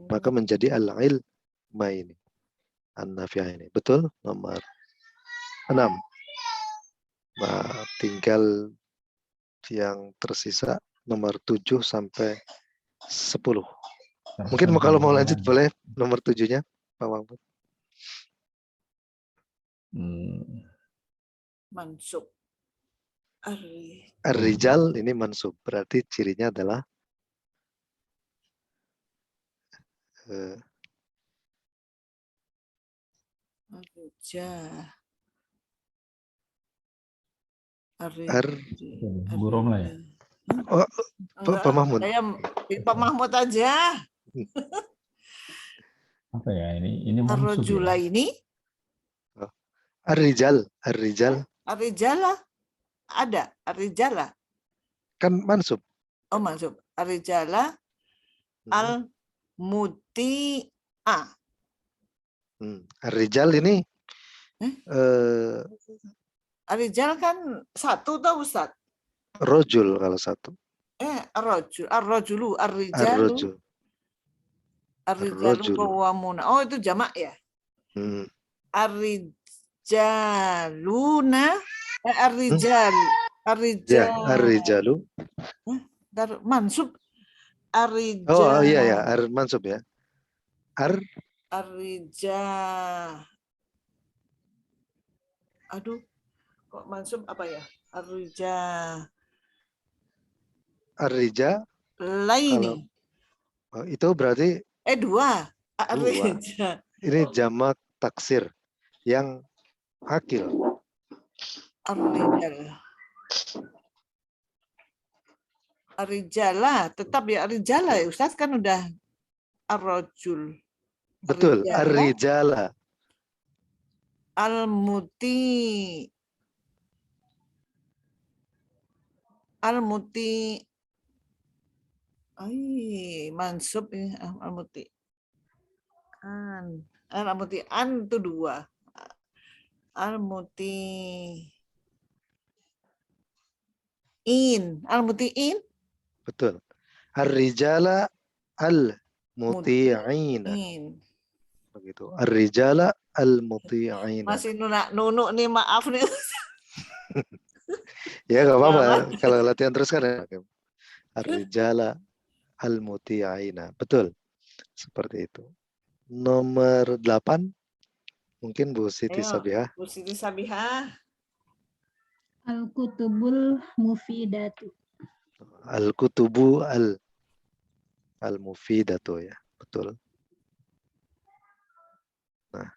maka menjadi al-ilmaini an-nafi'aini. Betul, nomor 6. Nah, tinggal yang tersisa nomor 7 sampai 10. Mungkin kalau mau lanjut boleh nomor 7-nya, Pak Mahmud. Mansub. Ar-rijal ini mansub, berarti cirinya adalah Bu Romla ya? Oh, Pak Mahmud. Pak Mahmud aja. Apa ya ini? Ini mansub Ar-rajula ya? ini? Ar-rijal. Ar-rijala ada. Ar-rijala. Kan mansub. Oh mansub. Ar-rijala al-muti'a. Ar-rijal ini Ar-rijal kan satu tau Ustaz? rojul kalau satu. Ar-rajulu. Ar-rijalu. Ar-rijalu qawwamuna. Oh itu jamak ya? Ar-rijaluna. Ar-rijal. Ar-rijalu. Mansub. Ar-rijal. Oh iya ya, mansub ya. Ar-rijal. Aduh, kok mansub apa ya? Ar-rijal. Ar-rijal. Laini. Itu berarti Dua. Dua. Ini jamak taksir yang akil. Ar-rijal. Ar-rijala, tetap ya ar-rijala ya Ustaz kan udah ar-rajul. Betul, ar-rijala. Al-muti. Mansub ya al-muti. Al-muti itu dua. Al-mutiin. Betul. Ar-rijala al-muti'ina. In. Begitu. Ar-rijala al-muti'ina. Masih nunuk nih, maaf nih. Ya nggak apa-apa. Jangan. Kalau latihan terus kan. Ar-rijala al-muti'ina. Betul. Seperti itu. Nomor 8. Mungkin Bu Siti Ayo, Sabihah. Bu Siti Sabihah. Al-kutubul mufidatu. Al-kutubu al-mufidatu ya. Betul. Nah.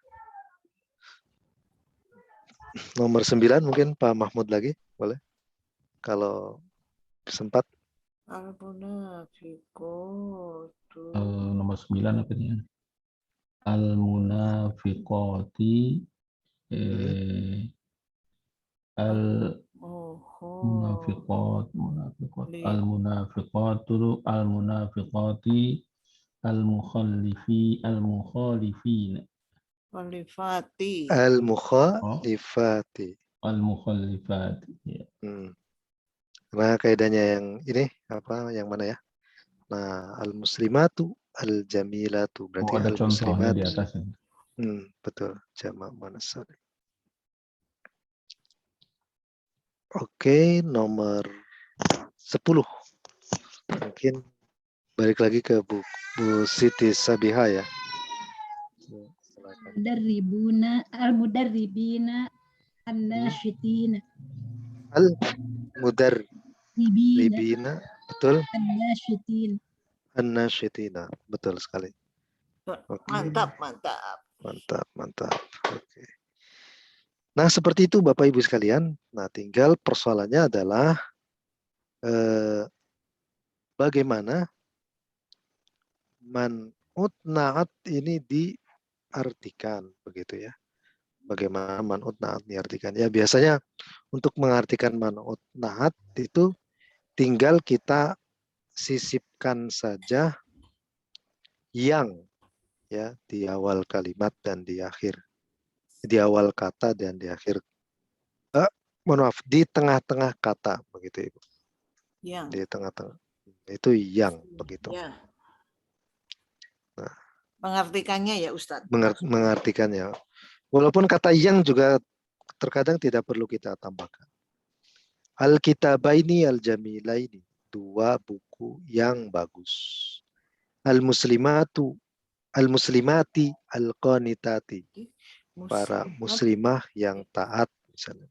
Nomor 9 mungkin Pak Mahmud lagi. Boleh? Kalau sempat. Al-munafiqatu. Nomor 9 apa nih? Al-munafiqati al-munafiqat al-munafiqatu al-munafiqati al-mukhalifin Khalifati. Al-mukhalifati. al-mukhalifat. Ya. Nah, kaidahnya yang ini apa? Yang mana ya? Nah, al-muslimatu al-jamilatu. Berarti ada contohnya al-muslimat. di atas. Betul. Jamak muannas salim. Oke, nomor 10. Mungkin balik lagi ke Bu Siti Sabihah ya. Al-mudarribina an-nashitina. Al-mudarribina. Betul. An-nashitin. An-nashitina. Betul sekali. Oke. Mantap. Mantap. Oke. Nah, seperti itu Bapak Ibu sekalian. Nah, tinggal persoalannya adalah bagaimana man'ut na'at ini diartikan begitu ya. Bagaimana man'ut na'at diartikan? Ya, biasanya untuk mengartikan man'ut na'at itu tinggal kita sisipkan saja yang ya di awal kalimat dan di akhir. Di awal kata dan di akhir. Di tengah-tengah kata begitu Ibu. Yang. Di tengah-tengah. Itu yang begitu. Ya. Nah, mengartikannya ya Ustadz. Mengartikannya. Walaupun kata yang juga terkadang tidak perlu kita tambahkan. Al-kitabaini al-jamilaini. 2 buku yang bagus. Al-muslimatu al-muslimati al-qanitati. Para muslimah yang taat misalnya.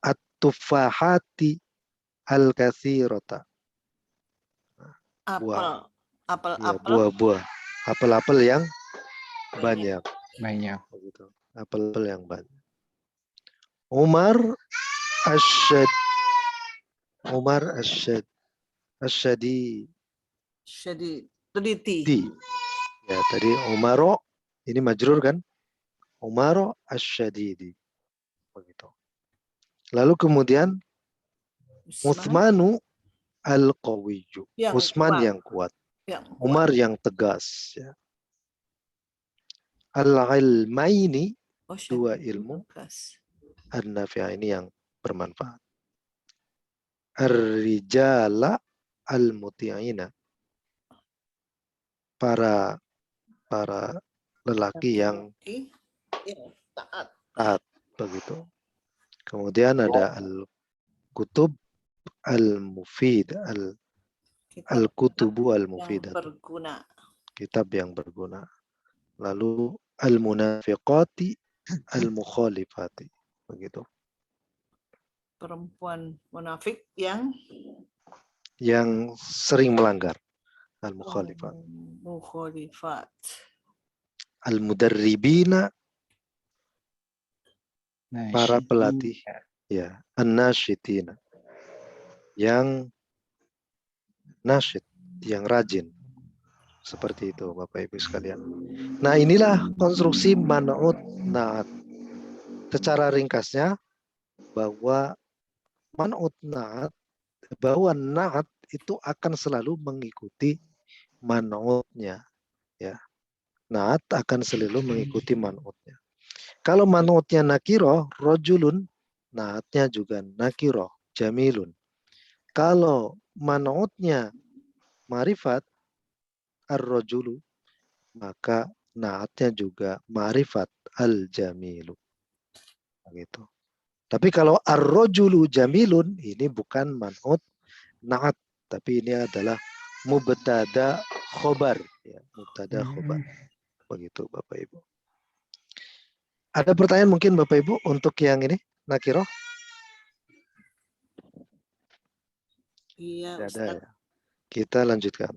At-tufahati al-kathirata. Apel. Apel-apel yang banyak. Begitu. Apel-apel yang banyak. Umar asyadi. Teliti. Ya, tadi Umaro ini majrur kan? Umaro asyadidi. Begitu. Lalu kemudian Utsmanu al-qawiyyu. Utsman yang kuat. Umar yang tegas ya. Al-ilmaini 2 ilmu. An-nafi'a ini yang bermanfaat. Ar-rijala al-muti'ina. Para lelaki yang taat begitu. Kemudian ada al-kutub al-mufid, al-kutubu al-mufidah. Kitab yang berguna. Lalu al-munafiqati al-mukhalifati. Begitu. Perempuan munafik yang sering melanggar. Al-mukhalifat. Al-mudarribina, para pelatih. Ya, an-nashitina. Yang nasyid, yang rajin. Seperti itu Bapak Ibu sekalian. Nah, inilah konstruksi man'ut na'at. Secara ringkasnya bahwa man'ut na'at, bahwa na'at itu akan selalu mengikuti man'utnya, ya. Na'at akan selalu mengikuti man'utnya. Kalau man'utnya nakiro, rojulun, na'atnya juga nakiro, jamilun. Kalau man'utnya marifat, ar-rajulu, maka naatnya juga ma'rifat al-jamilu. Begitu. Tapi kalau ar-rajulu jamilun, ini bukan man'ut naat, tapi ini adalah mubtada khobar. Ya, mubtada khobar. Begitu Bapak Ibu. Ada pertanyaan mungkin Bapak Ibu untuk yang ini, nakiroh? Iya, Tidak ada Ustaz. ya. Kita lanjutkan.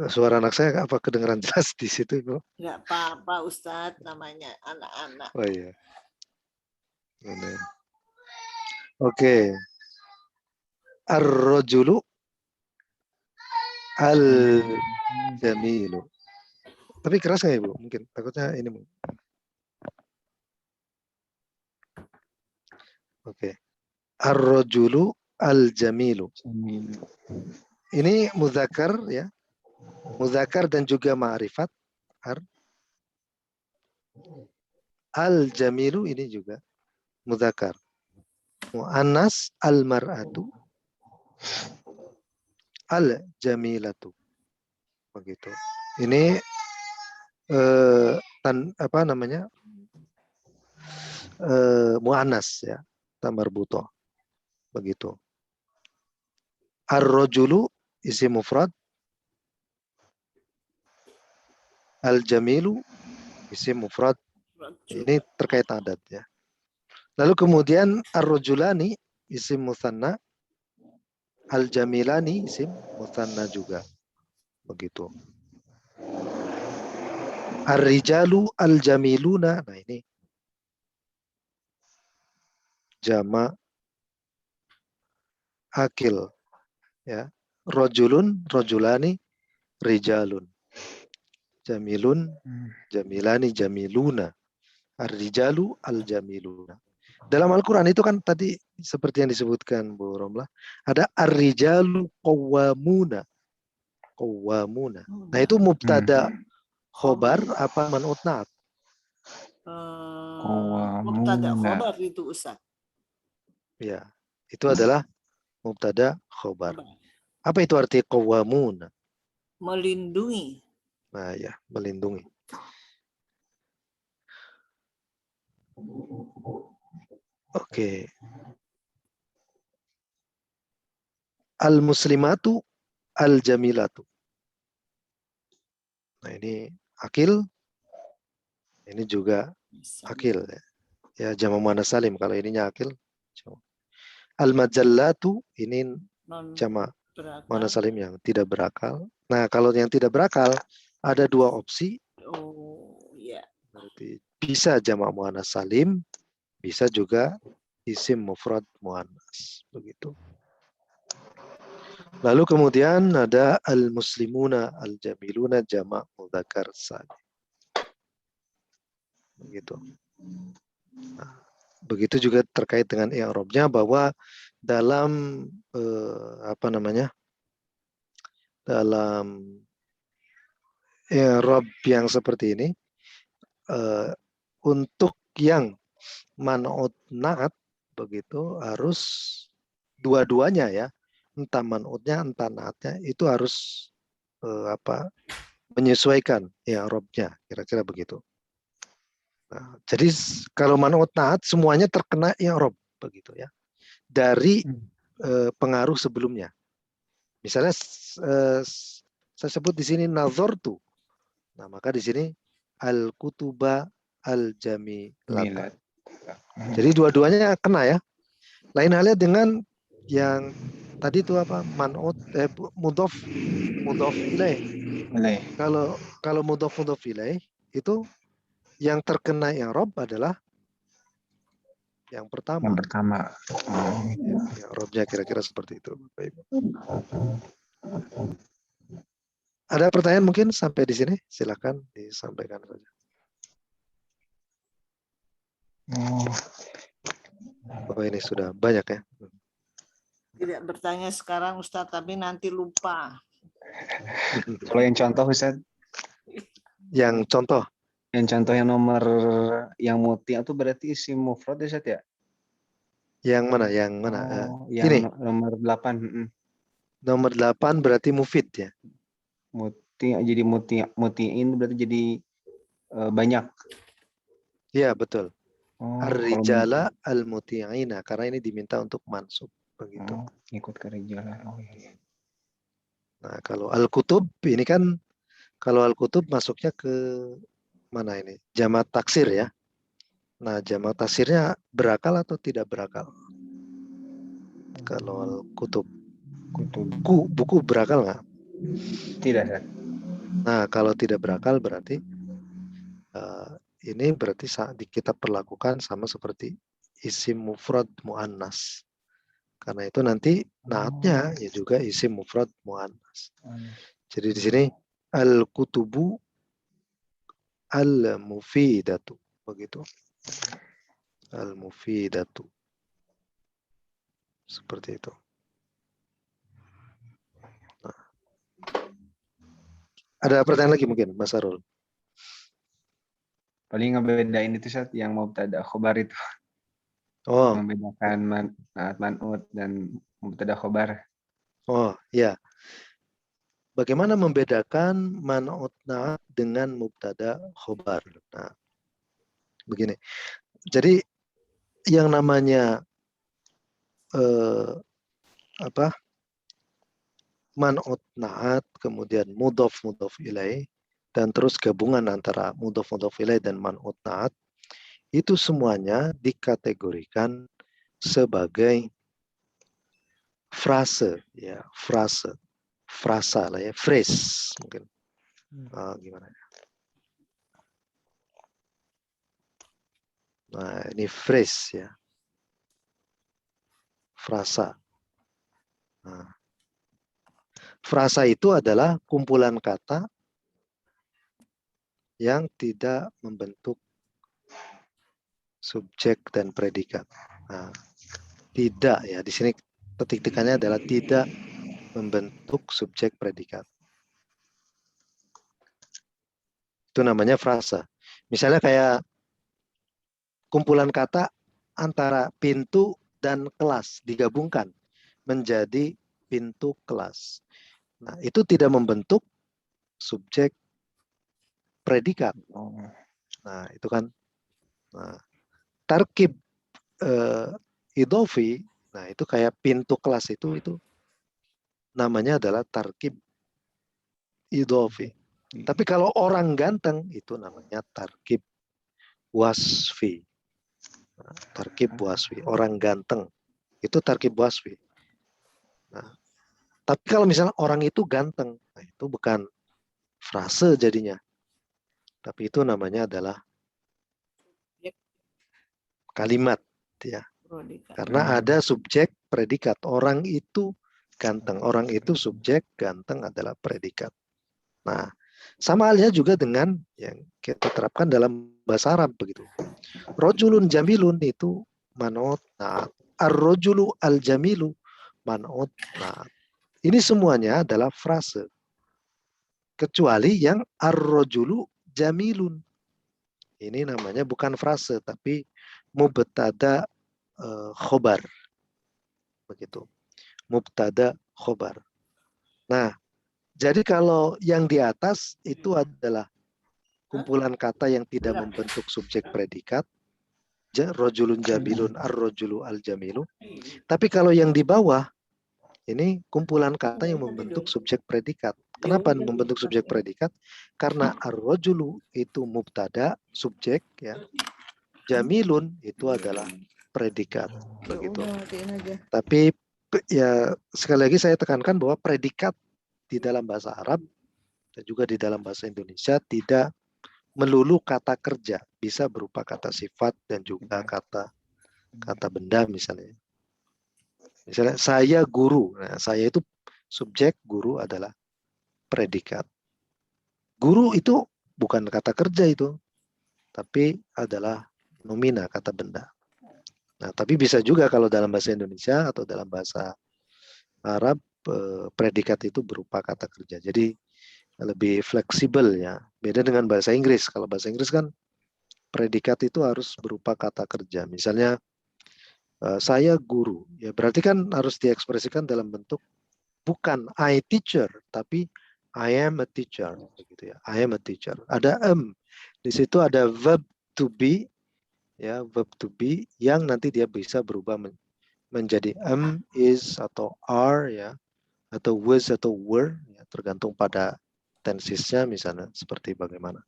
Suara anak saya apa kedengeran jelas di situ, Ibu? Nggak apa-apa, Ustaz. Namanya anak-anak. Oh iya. Ini. Oke. Ar-rajulu al-jamilu. Tapi keras nggak Ibu? Mungkin. Takutnya ini. Oke. Ar-rajulu al-jamilu. Ini muzakkar ya. Muzakkar dan juga ma'rifat. Al-jamilu ini juga muzakkar. Mu'annas al-mar'atu al-jamilatu. Begitu. Ini apa namanya? Mu'annas ya, tamarbuto. Begitu. Ar-rajulu isim mufrad, al-jamilu isim mufrad. Ini terkait adat ya. Lalu kemudian ar-rajulani isim musanna, al-jamilani isim musanna juga. Begitu. Ar-rijalu al-jamiluna. Nah ini jama akil ya. Rajulun, rajulani, rijalun. Jamilun, jamilani, jamiluna. Ar-rijalu al-jamiluna. Dalam Al-Quran itu kan tadi seperti yang disebutkan Bu Romlah, ada ar-rijalu qawwamuna. Qawwamuna. Nah itu mubtada khobar apa man'ut naat? Mubtada khobar itu, Ustaz. Ya, itu adalah mubtada khobar. Apa itu arti qawwamuna? Melindungi. Nah ya, melindungi. Oke. Al-muslimatu al-jamilatu. Nah ini akil. Ini juga akil. Ya jamak muannas salim. Kalau ininya akil. Al-majallatu ini jamak muannas salim yang tidak berakal. Nah kalau yang tidak berakal ada dua opsi. Oh ya. Berarti bisa jamak muannas salim, bisa juga isim mufrad muannas. Begitu. Lalu kemudian ada al-muslimuna al-jamiluna jamak mudzakkar salim. Begitu. Nah, begitu juga terkait dengan i'rabnya bahwa dalam apa namanya? Dalam i'rab yang seperti ini untuk yang man'ut naat begitu harus dua-duanya ya. Entah man'utnya entah naatnya itu harus apa? Menyesuaikan i'rabnya, kira-kira begitu. Nah, jadi kalau man'ut naat semuanya terkena i'rab begitu ya. Dari pengaruh sebelumnya. Misalnya saya sebut di sini nazartu. Nah, maka di sini al-kutuba al-jamilata. Jadi dua-duanya kena ya. Lain halnya dengan yang tadi itu apa? Man'ut mudhof ilaih. Kalau mudhof ilaih itu yang terkena i'rab adalah yang pertama. Yang pertama. Ya, i'rabnya kira-kira seperti itu, Bapak Ibu. Ada pertanyaan mungkin sampai di sini? Silakan disampaikan saja. Oh ini sudah banyak ya. Tidak bertanya sekarang Ustaz, tapi nanti lupa. Kalau yang contoh Ustaz? Yang contoh? Yang contoh yang nomor yang muti itu berarti isim mufrad ya Ustaz ya? Yang mana? Yang mana? Yang ini nomor 8. Nomor 8 berarti mufid ya? jadi mutiin berarti jadi banyak. Ya, betul. Oh, Ar-rijala al-muti'ina, karena ini diminta untuk mansub begitu. Ikut ke rijala. Oh, iya. Nah, kalau al-kutub ini kan kalau al-kutub masuknya ke mana ini? Jamak taksir ya. Nah, jamak taksirnya berakal atau tidak berakal? Kalau al-kutub Kutub. buku berakal nggak? Tidak, Ustaz. Nah, kalau tidak berakal berarti ini berarti kita perlakukan sama seperti isim mufrad muannas. Karena itu nanti naatnya ya juga isim mufrad muannas. Jadi di sini al-kutubu al-mufidatu begitu. Al-mufidatu. Seperti itu. Nah. Ada pertanyaan lagi mungkin, Mas Arul? Paling ngebedain itu Ustaz yang mubtada khobar itu. Oh, Membedakan naat man'ut dan mubtada khobar. oh ya. Bagaimana membedakan man'ut naat dengan mubtada khobar? Nah, begini. Jadi yang namanya man'ut naat, kemudian mudhof ilaih, dan terus gabungan antara mudhof ilaih dan man'ut naat, itu semuanya dikategorikan sebagai frase, ya, frasa lah ya, phrase mungkin. Gimana ya? Nah, ini phrase ya, frasa. Nah, frasa itu adalah kumpulan kata yang tidak membentuk subjek dan predikat. Nah, tidak ya, di sini ketik-tikannya adalah tidak membentuk subjek predikat. Itu namanya frasa. Misalnya kayak kumpulan kata antara pintu dan kelas digabungkan menjadi pintu kelas. Nah, itu tidak membentuk subjek predikat. Nah, itu kan. Nah, tarkib idhofi, nah itu kayak pintu kelas itu namanya adalah tarkib idhofi. Tapi kalau orang ganteng itu namanya tarkib wasfi. Nah, tarkib wasfi, orang ganteng itu tarkib wasfi. Nah, tapi kalau misalnya orang itu ganteng, nah itu bukan frase jadinya. Tapi itu namanya adalah kalimat ya. Karena ada subjek predikat. Orang itu ganteng. Orang itu subjek, ganteng adalah predikat. Nah, sama halnya juga dengan yang kita terapkan dalam bahasa Arab begitu. Rojulun jamilun itu man'ut naat. Ar-rojulu al-jamilu man'ut naat. Ini semuanya adalah frase. Kecuali yang ar-rojulu jamilun. Ini namanya bukan frase, tapi mubtada khobar. Begitu. Mubtada khobar. Nah, jadi kalau yang di atas itu adalah kumpulan kata yang tidak membentuk subjek predikat. Rojulun jamilun, ar-rojulu al-jamilu. Tapi kalau yang di bawah, ini kumpulan kata yang membentuk subjek predikat. Kenapa membentuk subjek predikat? Karena ar-rojulu itu mubtada, subjek, ya. Jamilun itu adalah predikat. Begitu. Tapi ya sekali lagi saya tekankan bahwa predikat di dalam bahasa Arab dan juga di dalam bahasa Indonesia tidak melulu kata kerja, bisa berupa kata sifat dan juga kata benda misalnya. Misalnya saya guru, nah, saya itu subjek, guru adalah predikat. Guru itu bukan kata kerja itu, tapi adalah nomina, kata benda. Nah, tapi bisa juga kalau dalam bahasa Indonesia atau dalam bahasa Arab predikat itu berupa kata kerja. Jadi lebih fleksibel ya. Beda dengan bahasa Inggris. Kalau bahasa Inggris kan predikat itu harus berupa kata kerja. Misalnya saya guru, ya berarti kan harus diekspresikan dalam bentuk bukan I teacher, tapi I am a teacher, begitu ya. I am a teacher. Ada di situ ada verb to be, ya, verb to be yang nanti dia bisa berubah menjadi is atau are, ya, atau was atau were, ya, tergantung pada tensesnya misalnya seperti bagaimana.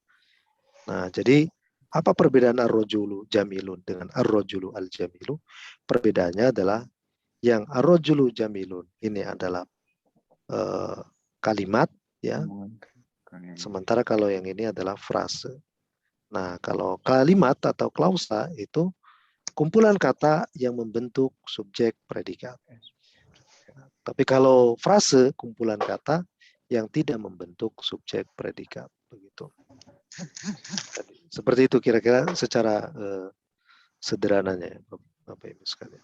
Nah, jadi apa perbedaan ar-rajulu jamilun dengan ar-rajulu al-jamilu? Perbedaannya adalah yang ar-rajulu jamilun ini adalah kalimat, ya. Sementara kalau yang ini adalah frase. Nah, kalau kalimat atau klausa itu kumpulan kata yang membentuk subjek predikat. Tapi kalau frase kumpulan kata yang tidak membentuk subjek predikat, begitu. Seperti itu kira-kira secara sederhananya, Bapak Ibu sekalian.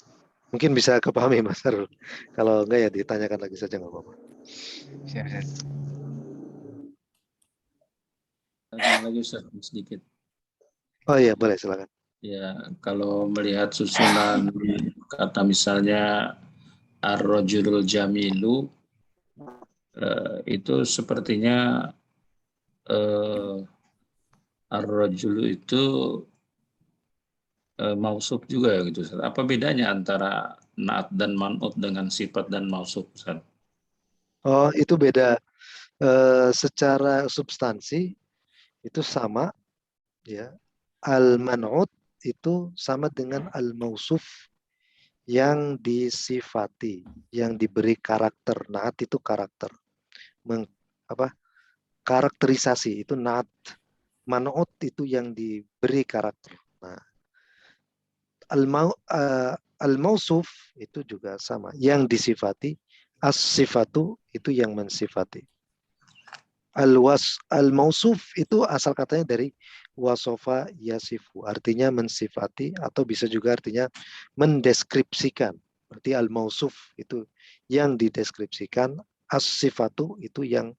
Mungkin bisa kepahami Mas Arul. Kalau enggak ya ditanyakan lagi saja nggak apa-apa. Siap. Lagi Ustaz, sedikit. Oh iya, boleh silakan. Ya, kalau melihat susunan kata misalnya ar-rajulul jamilu, itu sepertinya ar-rajulu itu mausuf juga ya gitu Ustaz. Apa bedanya antara naat dan man'ut dengan sifat dan mausuf Ustaz? Oh, itu beda. Secara substansi itu sama, ya. Al-man'ut itu sama dengan al-mausuf yang disifati, yang diberi karakter. Naat itu karakter. Karakterisasi itu naat. Man'ut itu yang diberi karakter. Nah, al-mausuf itu juga sama, yang disifati. As-sifatu itu yang mensifati. Al-mausuf itu asal katanya dari wasofa yasifu, artinya mensifati atau bisa juga artinya mendeskripsikan. Berarti al-mausuf itu yang dideskripsikan, as-sifatu itu yang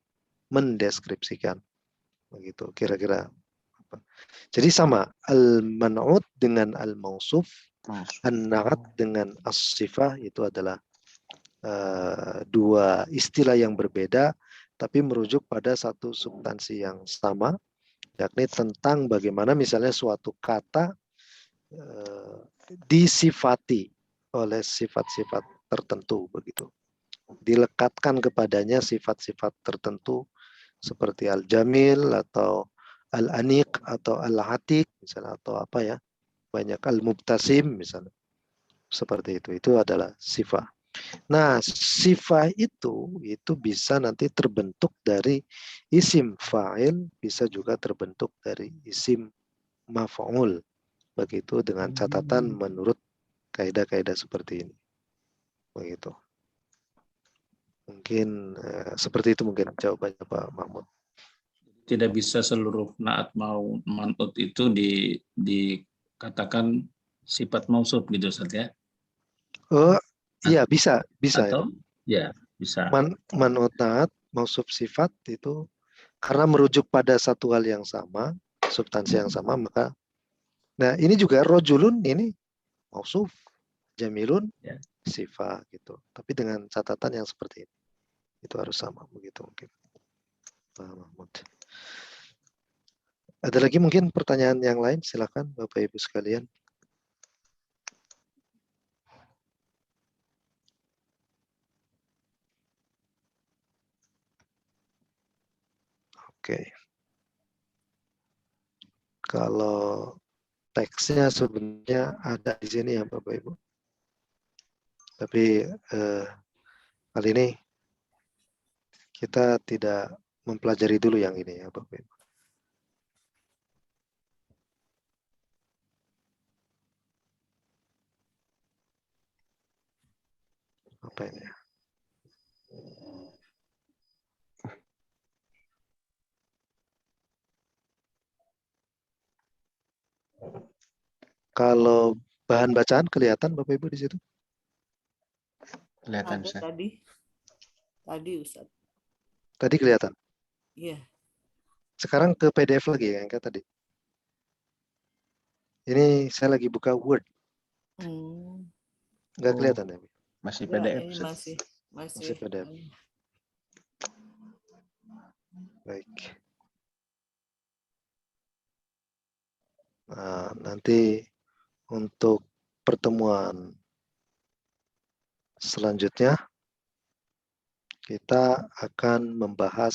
mendeskripsikan. Begitu kira-kira. Jadi sama, al-man'ut dengan al-mausuf, an-na'at dengan as-sifah itu adalah dua istilah yang berbeda tapi merujuk pada satu substansi yang sama, yakni tentang bagaimana misalnya suatu kata disifati oleh sifat-sifat tertentu, begitu. Dilekatkan kepadanya sifat-sifat tertentu seperti al-jamil atau al-aniq atau al-hatiq misalnya, atau apa ya, banyak al-mubtasim misalnya. Seperti itu. Itu adalah sifat. Nah, sifat itu bisa nanti terbentuk dari isim fa'il, bisa juga terbentuk dari isim maf'ul. Begitu dengan catatan menurut kaidah-kaidah seperti ini. Begitu. Mungkin seperti itu mungkin jawabannya Pak Mahmud. Tidak bisa seluruh naat mau man'ut itu dikatakan sifat mausuf gitu Ustaz ya? Oh, iya bisa Atau ya bisa. Man'ut naat mausuf sifat itu karena merujuk pada satu hal yang sama, substansi yang sama, maka nah ini juga rojulun ini mausuf, jamilun Ya. sifat gitu. Tapi dengan catatan yang seperti ini. Itu harus sama begitu mungkin. Pak Mahmud. Ada lagi mungkin pertanyaan yang lain? Silakan Bapak Ibu sekalian. Oke. Kalau teksnya sebenarnya ada di sini ya Bapak Ibu. Tapi kali ini kita tidak mempelajari dulu yang ini ya Bapak Ibu. Apa ini ya? Kalau bahan bacaan kelihatan Bapak Ibu di situ? Kelihatan Ada Ustaz. tadi Ustaz. Tadi kelihatan. Iya. Sekarang ke PDF lagi ya yang kayak tadi. Ini saya lagi buka Word. Nggak Oh, kelihatan ya? masih Enggak, PDF ini Ustaz. masih Masih PDF. Baik. Nah, nanti untuk pertemuan selanjutnya kita akan membahas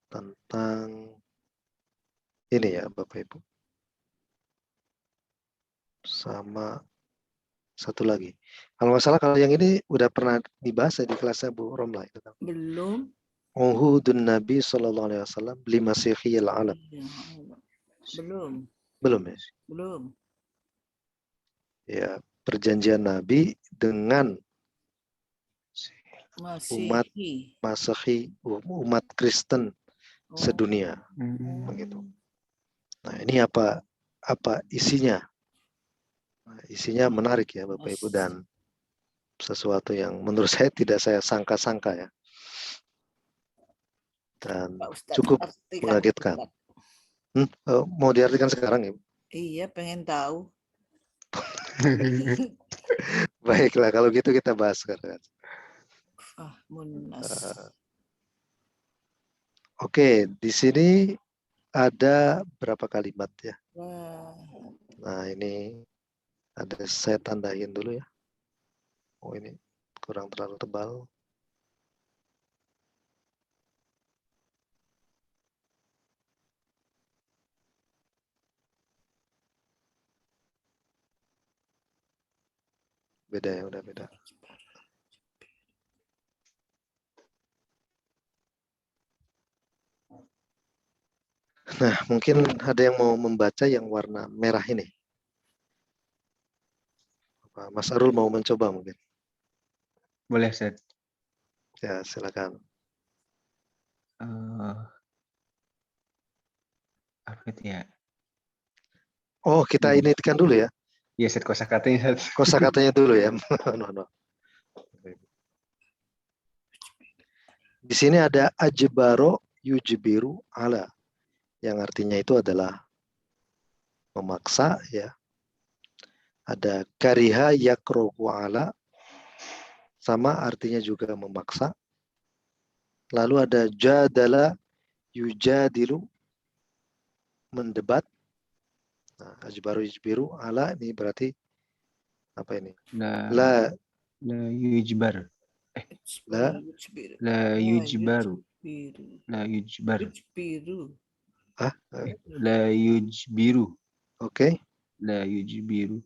tentang ini ya Bapak Ibu. Sama satu lagi. Kalau nggak salah kalau yang ini udah pernah dibahas ya di kelasnya Bu Romla itu kan. Belum. Uhudun Nabi Sallallahu Alaihi Wasallam lima sihiyil alam. Ya, belum. Belum ya? Belum. Ya, perjanjian Nabi dengan Masih. Masehi, umat Kristen Oh. sedunia. Hmm. Begitu. Nah, ini apa isinya? Nah, isinya menarik ya Bapak Ibu dan sesuatu yang menurut saya tidak saya sangka-sangka ya. Dan Pak Ustadz, cukup artikan. mengagetkan. Mau diartikan sekarang ya? Iya, pengen tahu. Baiklah, kalau gitu kita bahas sekarang. Munas. Oke, di sini ada berapa kalimat ya? Wah. Nah, ini ada saya tandain dulu ya. Oh, ini kurang terlalu tebal. Beda ya, udah beda. Nah, mungkin ada yang mau membaca yang warna merah ini. Mas Arul mau mencoba mungkin? Boleh, Ustaz. Ya, silakan. Apa itu ya? Oh, kita inikan dulu ya. Iya, Ustaz, kosakatanya, Ustaz. Kosakatanya dulu ya. No. Di sini ada ajbaro yujbiru ala, yang artinya itu adalah memaksa ya. Ada kariha yakrohu ala, sama artinya juga memaksa. Lalu ada jadala yujadilu, mendebat. Nah, ajbaru yujbiru ala ini berarti apa ini? La yujbar. La Yujbaru. La yujbar. La yujbiru. Oke. La yujbiru.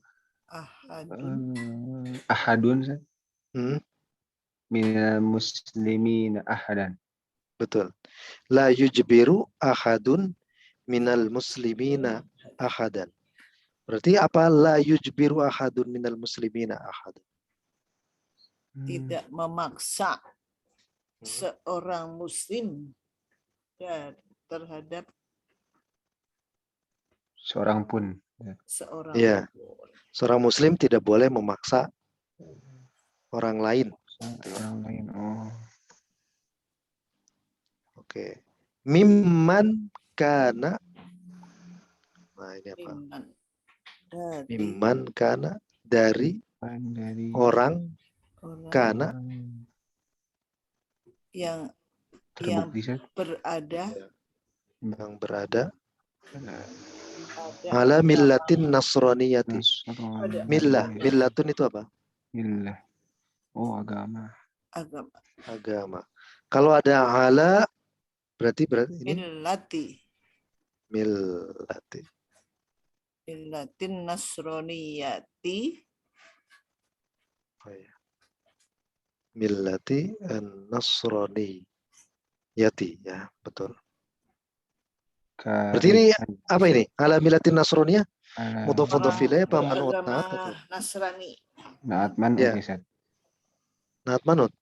Ahadun. Ahadun. Hmm, Minal muslimina ahadan. betul. La yujbiru ahadun minal muslimina ahadan. Berarti apa? La yujbiru ahadun minal muslimina ahadan. Tidak memaksa seorang muslim terhadap Seorang pun. seorang. Iya. Seorang muslim tidak boleh memaksa orang lain. Orang lain. Oh. Oke. Mimman kana. Nah, ini apa? Mimman kana, dari orang kana yang terbukti, berada ala millatin nasraniyati. Millatun itu apa? Millah. Oh, agama. Kalau ada ala berarti ini millati. Millatin nasraniyati. Oh, ya. Millati an-nasraniyati, ya, betul. Berarti ini apa ini? Ala millatin nasraniyah? Mudhaf ilaih apa man'ut naat atau Nasrani. Naat man'ut, ya. Naat man'ut.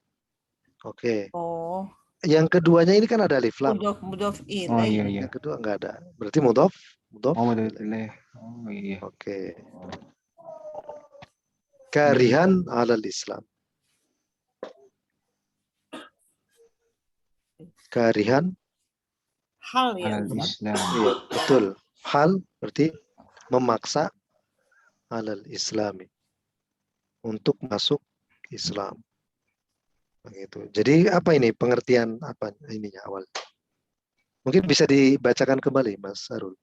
Oke. Oh. Yang keduanya ini kan ada alif lam. Mudhaf ilaih. Oh iya. Yang kedua enggak ada. Berarti mudhaf ilaih. Oh iya. Oke. Karihan alal Islam. Karihan hal yang Islam. Iya, betul. Hal berarti memaksa alal Islami, untuk masuk Islam. Begitu. Jadi apa ini pengertian apa ininya awal? Mungkin bisa dibacakan kembali, Mas Arul.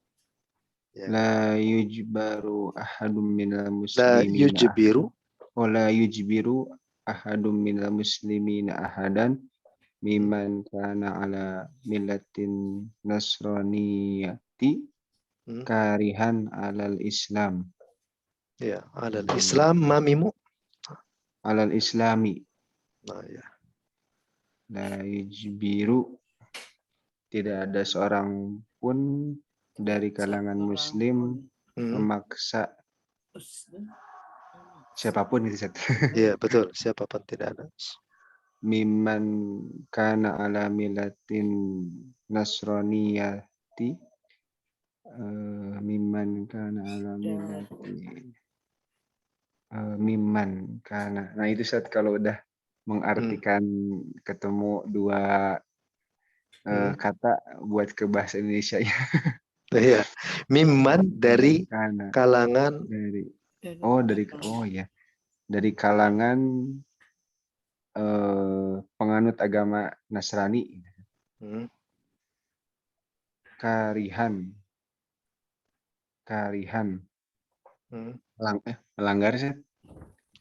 Ya. La yujbaru ahadum minal La muslimina yujbiru. wala yujbiru ahadum minal muslimina ahadan miman kana ala millatin nasraniyati Hmm. karihan alal Islam Ya, alal Islam mamimu. alal Islami Nah, ya. la yujbiru, tidak ada seorang pun dari kalangan muslim Hmm. memaksa siapapun itu Ustaz. Iya, betul. Siapapun tidak ada. Miman kana ala millatin nasraniyati miman kana ala millati miman kana. Nah itu saat kalau udah mengartikan ketemu dua kata buat ke bahasa Indonesia ya. Iya. Mimman dari Kana kalangan. dari ya dari kalangan penganut agama Nasrani. Hmm. Karihan Hmm. melanggar sih.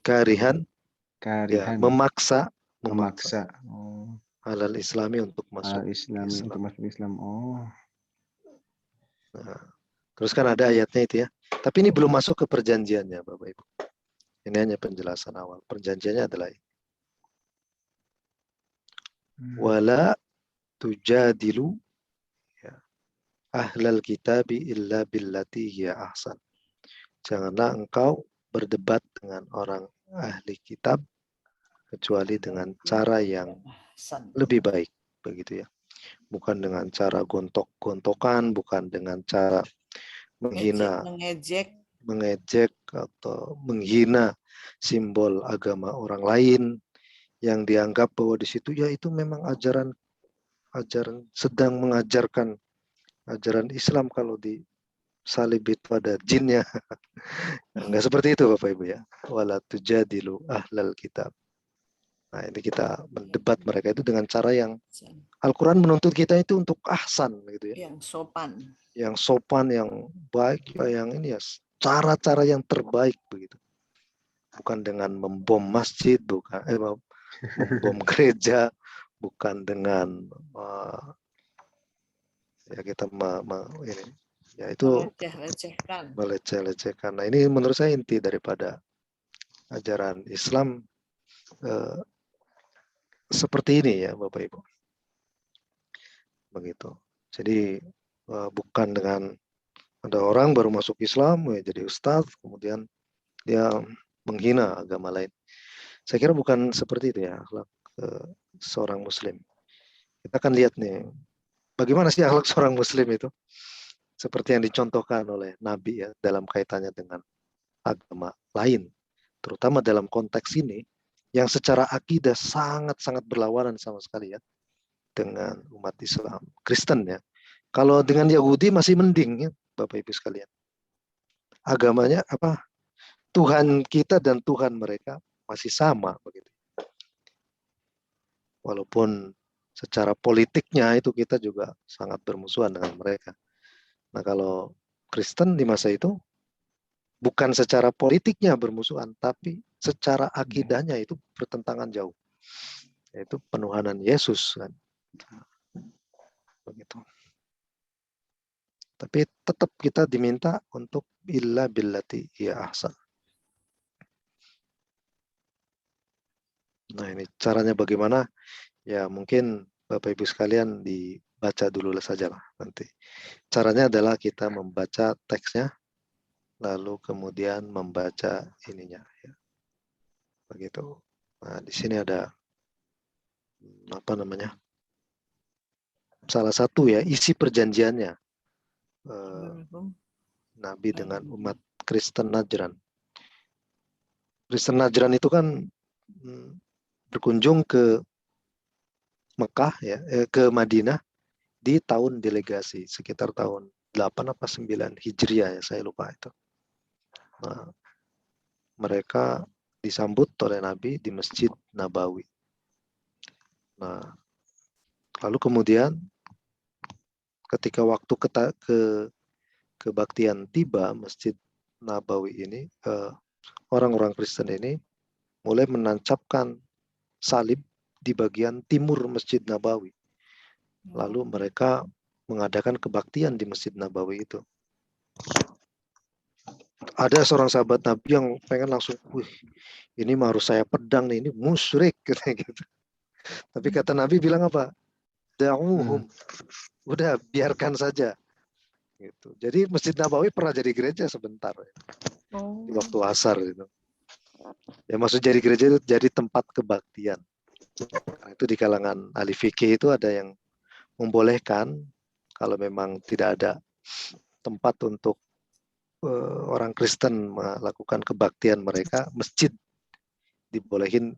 Karihan. Ya, Karihan memaksa oh alal Islami untuk masuk Islam Islam. untuk masuk Islam. Oh Nah, terus kan ada ayatnya itu ya. Tapi ini belum masuk ke perjanjiannya, Bapak Ibu. Ini hanya penjelasan awal. Perjanjiannya adalah ini. Wala tujadilu ya, ahlal kitabi illa billati hiya ahsan. Janganlah engkau berdebat dengan orang ahli kitab kecuali dengan cara yang lebih baik, begitu ya. Bukan dengan cara gontok-gontokan, bukan dengan cara menghina, mengejek atau menghina simbol agama orang lain yang dianggap bahwa di situ ya itu memang ajaran sedang mengajarkan ajaran Islam, kalau di salib itu ada jinnya. Enggak seperti itu Bapak Ibu ya. Wala tujadilu ahlal kitab. Nah, ini kita mendebat mereka itu dengan cara yang Al-Quran menuntut kita itu untuk ahsan gitu ya. Yang sopan. Yang sopan, yang baik, yang ini ya cara-cara yang terbaik begitu. Bukan dengan membom masjid, bukan membom gereja, bukan dengan ya kita ini ya itu meleceh-lecehkan. Nah, ini menurut saya inti daripada ajaran Islam seperti ini ya Bapak Ibu. Begitu. Jadi bukan dengan ada orang baru masuk Islam ya jadi ustadz kemudian dia menghina agama lain. Saya kira bukan seperti itu ya akhlak seorang muslim. Kita akan lihat nih bagaimana sih akhlak seorang muslim itu seperti yang dicontohkan oleh Nabi ya dalam kaitannya dengan agama lain, terutama dalam konteks ini yang secara akidah sangat-sangat berlawanan sama sekali ya dengan umat Islam, Kristen ya. Kalau dengan Yahudi masih mending ya Bapak Ibu sekalian. Agamanya apa? Tuhan kita dan Tuhan mereka masih sama begitu. Walaupun secara politiknya itu kita juga sangat bermusuhan dengan mereka. Nah, kalau Kristen di masa itu bukan secara politiknya bermusuhan, tapi secara akidahnya itu bertentangan jauh. Yaitu penuhanan Yesus kan. Begitu. Tapi tetap kita diminta untuk illa billati ya ahsan. Nah, ini caranya bagaimana? Ya mungkin Bapak Ibu sekalian dibaca dulu saja lah nanti. Caranya adalah kita membaca teksnya, lalu kemudian membaca ininya. Ya. Begitu. Nah, di sini ada apa namanya? Salah satu ya isi perjanjiannya Nabi dengan umat Kristen Najran. Kristen Najran itu kan berkunjung ke Mekah ya, ke Madinah di tahun delegasi sekitar tahun 8 apa 9 Hijriah ya saya lupa itu. Nah, mereka disambut oleh Nabi di Masjid Nabawi. Nah, lalu kemudian ketika waktu kebaktian tiba, Masjid Nabawi ini, orang-orang Kristen ini mulai menancapkan salib di bagian timur Masjid Nabawi. Lalu mereka mengadakan kebaktian di Masjid Nabawi itu. Ada seorang sahabat Nabi yang pengen langsung, wih, ini mah harus saya pedang nih, ini musyrik gitu. Tapi kata Nabi bilang apa? Da'uhum. Udah, biarkan saja. Gitu. Jadi Masjid Nabawi pernah jadi gereja sebentar di waktu asar gitu. Ya maksud jadi gereja itu jadi tempat kebaktian. Nah, itu di kalangan ahli fikih itu ada yang membolehkan kalau memang tidak ada tempat untuk orang Kristen melakukan kebaktian mereka, masjid dibolehin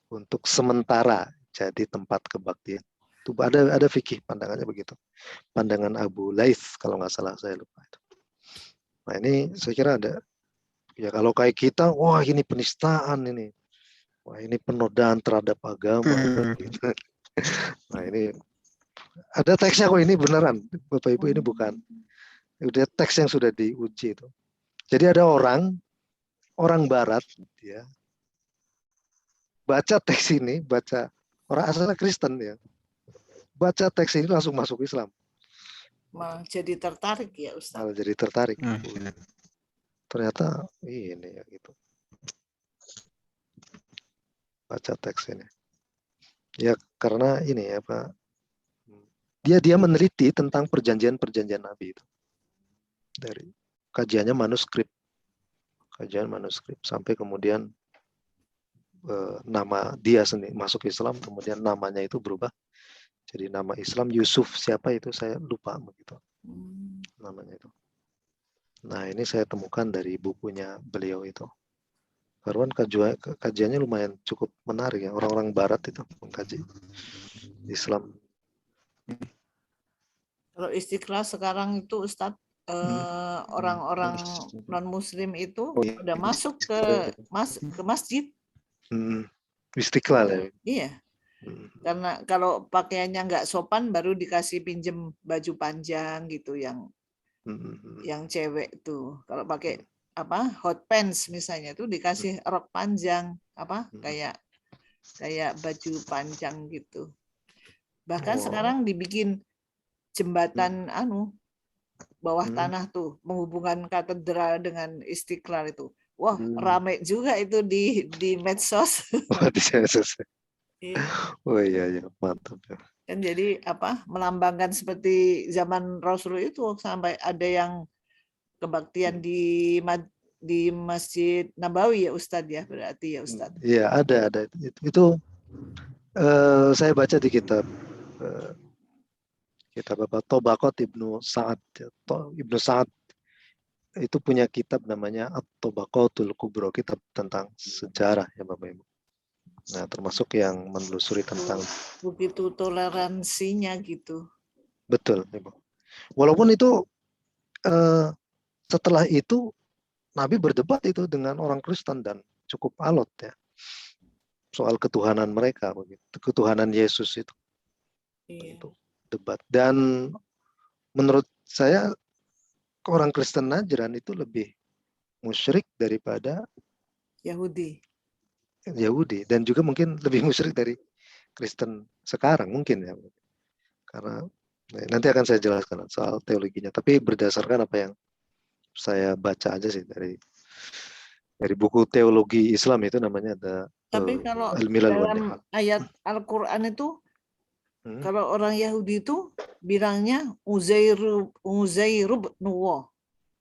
untuk sementara jadi tempat kebaktian. Itu ada fikih pandangannya begitu. Pandangan Abu Laits kalau nggak salah, saya lupa itu. Nah ini saya kira ada. Ya kalau kayak kita, wah ini penistaan ini. Wah ini penodaan terhadap agama. Gitu. Nah ini ada teksnya kok, ini beneran. Bapak Ibu, ini bukan. Udah teks yang sudah diuji itu. Jadi ada orang barat ya, baca teks ini, orang asalnya Kristen ya. Baca teks ini langsung masuk Islam. Malah jadi tertarik ya Ustaz. Malah jadi tertarik. Ternyata ini ya gitu. Baca teks ini. Ya karena ini ya Pak. Dia meneliti tentang perjanjian Nabi itu. Dari kajian manuskrip sampai kemudian nama dia sendiri masuk Islam, kemudian namanya itu berubah jadi nama Islam Yusuf, siapa itu saya lupa begitu namanya itu. Nah ini saya temukan dari bukunya beliau itu. Karena kajiannya lumayan cukup menarik ya, orang-orang Barat itu mengkaji Islam. Kalau Istiqlal sekarang itu Ustadz, orang-orang non-Muslim itu udah masuk ke masjid. Istiqlal ya. Iya. Karena kalau pakaiannya nggak sopan baru dikasih pinjem baju panjang gitu yang cewek tuh. Kalau pakai hot pants misalnya tuh dikasih rok panjang kayak baju panjang gitu. Bahkan sekarang dibikin jembatan bawah tanah tuh menghubungkan katedral dengan Istiqlal itu. Wah, rame juga itu di medsos. Oh, di medsos. Iya. Oh iya mantap ya. Kan jadi melambangkan seperti zaman Rasul itu sampai ada yang kebaktian di Masjid Nabawi ya Ustadz ya, berarti ya Ustadz. Iya ada itu saya baca di kitab Tobaqat Ibnu Sa'ad. Ibnu Sa'ad itu punya kitab namanya At-Tobaqatul Kubra, kitab tentang sejarah ya Bapak Ibu. Nah, termasuk yang menelusuri tentang begitu toleransinya gitu. Betul, Ibu. Walaupun itu setelah itu Nabi berdebat itu dengan orang Kristen dan cukup alot ya. Soal ketuhanan mereka begitu. Ketuhanan Yesus itu. Iya. Itu debat. Dan menurut saya orang Kristen Najran itu lebih musyrik daripada Yahudi dan juga mungkin lebih musyrik dari Kristen sekarang mungkin ya. Karena nanti akan saya jelaskan soal teologinya, tapi berdasarkan apa yang saya baca aja sih dari buku teologi Islam itu namanya ada. Tapi kalau dalam ayat Al-Quran itu kalau orang Yahudi itu bilangnya Uzair Nuwah.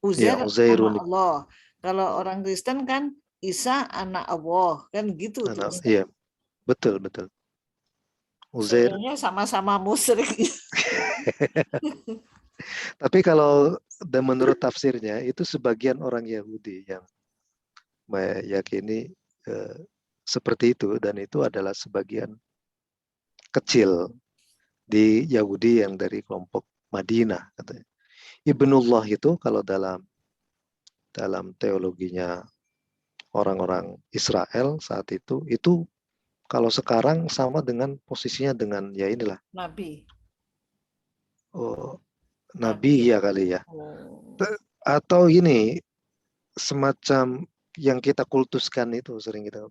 Uzair anak Allah. Kalau orang Kristen kan Isa anak Allah, kan gitu. Iya, betul. Uzair. Sebenarnya sama-sama musyrik. Tapi kalau menurut tafsirnya itu sebagian orang Yahudi yang meyakini seperti itu, dan itu adalah sebagian kecil di Yahudi yang dari kelompok Madinah katanya. Ibnullah itu kalau dalam teologinya orang-orang Israel saat itu kalau sekarang sama dengan posisinya dengan ya inilah Nabi. nabi ya kali ya. Oh. Atau ini semacam yang kita kultuskan itu sering kita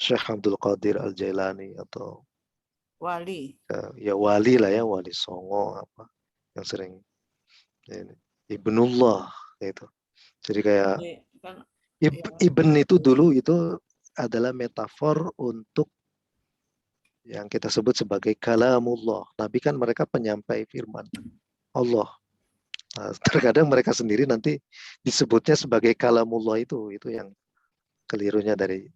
Syekh Abdul Qadir Al-Jailani atau Wali. ya wali lah ya, wali songo apa yang sering ini, Ibnullah itu. Jadi kayak Kan, Ibn itu dulu itu adalah metafor untuk yang kita sebut sebagai kalamullah. Nabi kan mereka penyampai firman Allah. Nah, terkadang mereka sendiri nanti disebutnya sebagai kalamullah itu yang kelirunya dari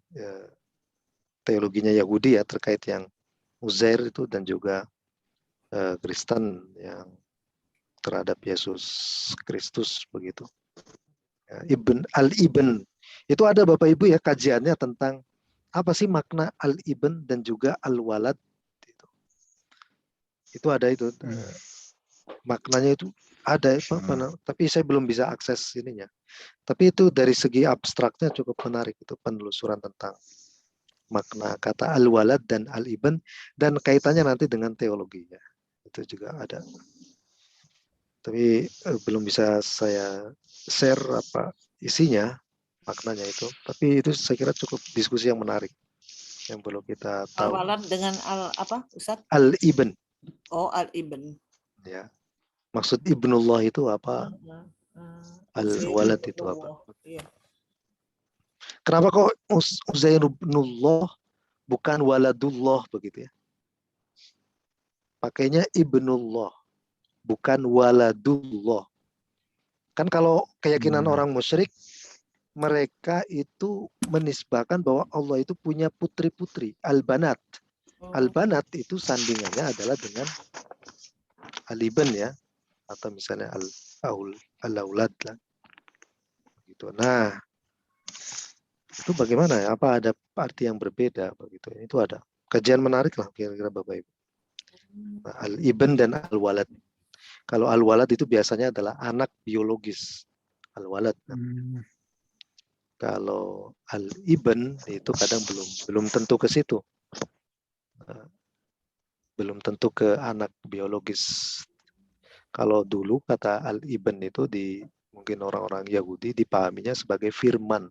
teologinya Yahudi ya terkait yang Uzair itu dan juga Kristen yang terhadap Yesus Kristus begitu. Ya, Al-Ibn itu ada Bapak Ibu ya kajiannya tentang apa sih makna Al-Ibn dan juga Al-Walad itu. Itu ada itu maknanya itu ada tapi saya belum bisa akses ininya. Tapi itu dari segi abstraknya cukup menarik itu penelusuran tentang makna kata al-walad dan al-ibn dan kaitannya nanti dengan teologinya. Itu juga ada. Tapi belum bisa saya share apa isinya, maknanya itu. Tapi itu saya kira cukup diskusi yang menarik yang perlu kita tahu. Al-walad dengan apa, Ustaz? Al-ibn. Oh, al-ibn. Ya. Maksud Ibnullah itu apa? Al-walad itu apa? Iya. Kenapa kok Uzairullah bukan waladullah begitu ya? Pakainya Ibnullah, bukan waladullah. Kan kalau keyakinan orang musyrik, mereka itu menisbahkan bahwa Allah itu punya putri-putri, al-banat. Al-banat itu sandingannya adalah dengan al-ibn ya, atau misalnya al-aulad lah. Gitu. Nah, itu bagaimana ya? Apa ada arti yang berbeda begitu? Itu ada kajian menarik lah kira-kira Bapak Ibu. Nah, al-ibn dan al-walad. Kalau al-walad itu biasanya adalah anak biologis. Al-walad. Kalau al-ibn itu kadang belum tentu ke situ. Belum tentu ke anak biologis. Kalau dulu kata al-ibn itu mungkin orang-orang Yahudi dipahaminya sebagai firman.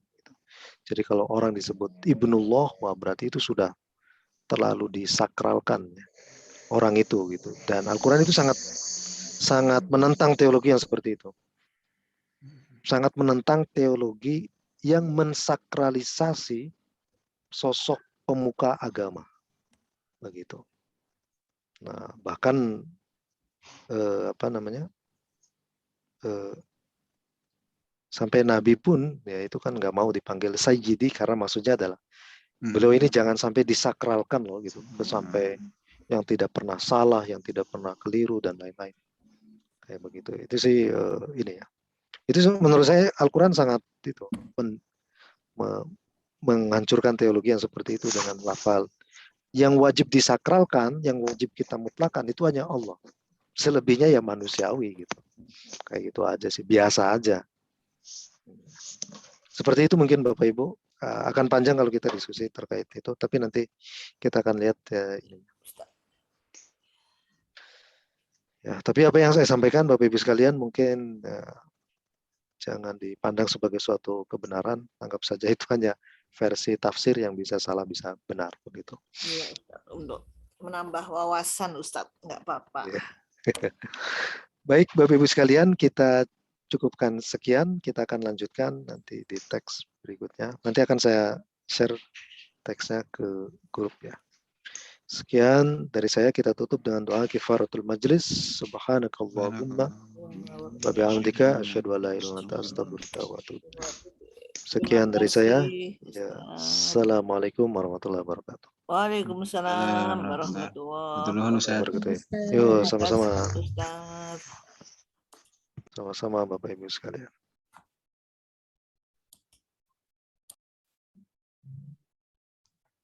Jadi kalau orang disebut Ibnullah, wah berarti itu sudah terlalu disakralkan orang itu gitu. Dan Al-Quran itu sangat menentang teologi yang seperti itu. Sangat menentang teologi yang mensakralisasi sosok pemuka agama. Begitu. Nah, bahkan sampai Nabi pun ya itu kan nggak mau dipanggil Sayyidi karena maksudnya adalah beliau ini jangan sampai disakralkan loh gitu, sampai yang tidak pernah salah, yang tidak pernah keliru dan lain-lain kayak begitu. Itu sih ini ya. Itu menurut saya Al-Quran sangat itu menghancurkan teologi yang seperti itu dengan lafal. Yang wajib disakralkan, yang wajib kita mutlakan itu hanya Allah. Selebihnya ya manusiawi gitu. Kayak gitu aja sih, biasa aja. Seperti itu mungkin Bapak Ibu. Akan panjang kalau kita diskusi terkait itu, tapi nanti kita akan lihat ini. Ya, tapi apa yang saya sampaikan Bapak Ibu sekalian mungkin jangan dipandang sebagai suatu kebenaran, anggap saja itu hanya versi tafsir yang bisa salah bisa benar begitu. Iya, Ustaz. Untuk menambah wawasan Ustadz, nggak apa-apa. Ya. Baik Bapak Ibu sekalian, kita cukupkan sekian, kita akan lanjutkan nanti di teks berikutnya. Nanti akan saya share teksnya ke grup ya. Sekian dari saya, kita tutup dengan doa kifaratul majlis. Subhanakallahumma wa bihamdika asyhadu an la ilaha illa anta astaghfiruka wa atubu ilaik. Sekian dari saya. Ya, assalamualaikum warahmatullahi wabarakatuh. Waalaikumsalam warahmatullahi wabarakatuh. Yuk, sama-sama. Ustaz. Sama-sama Bapak Ibu sekalian.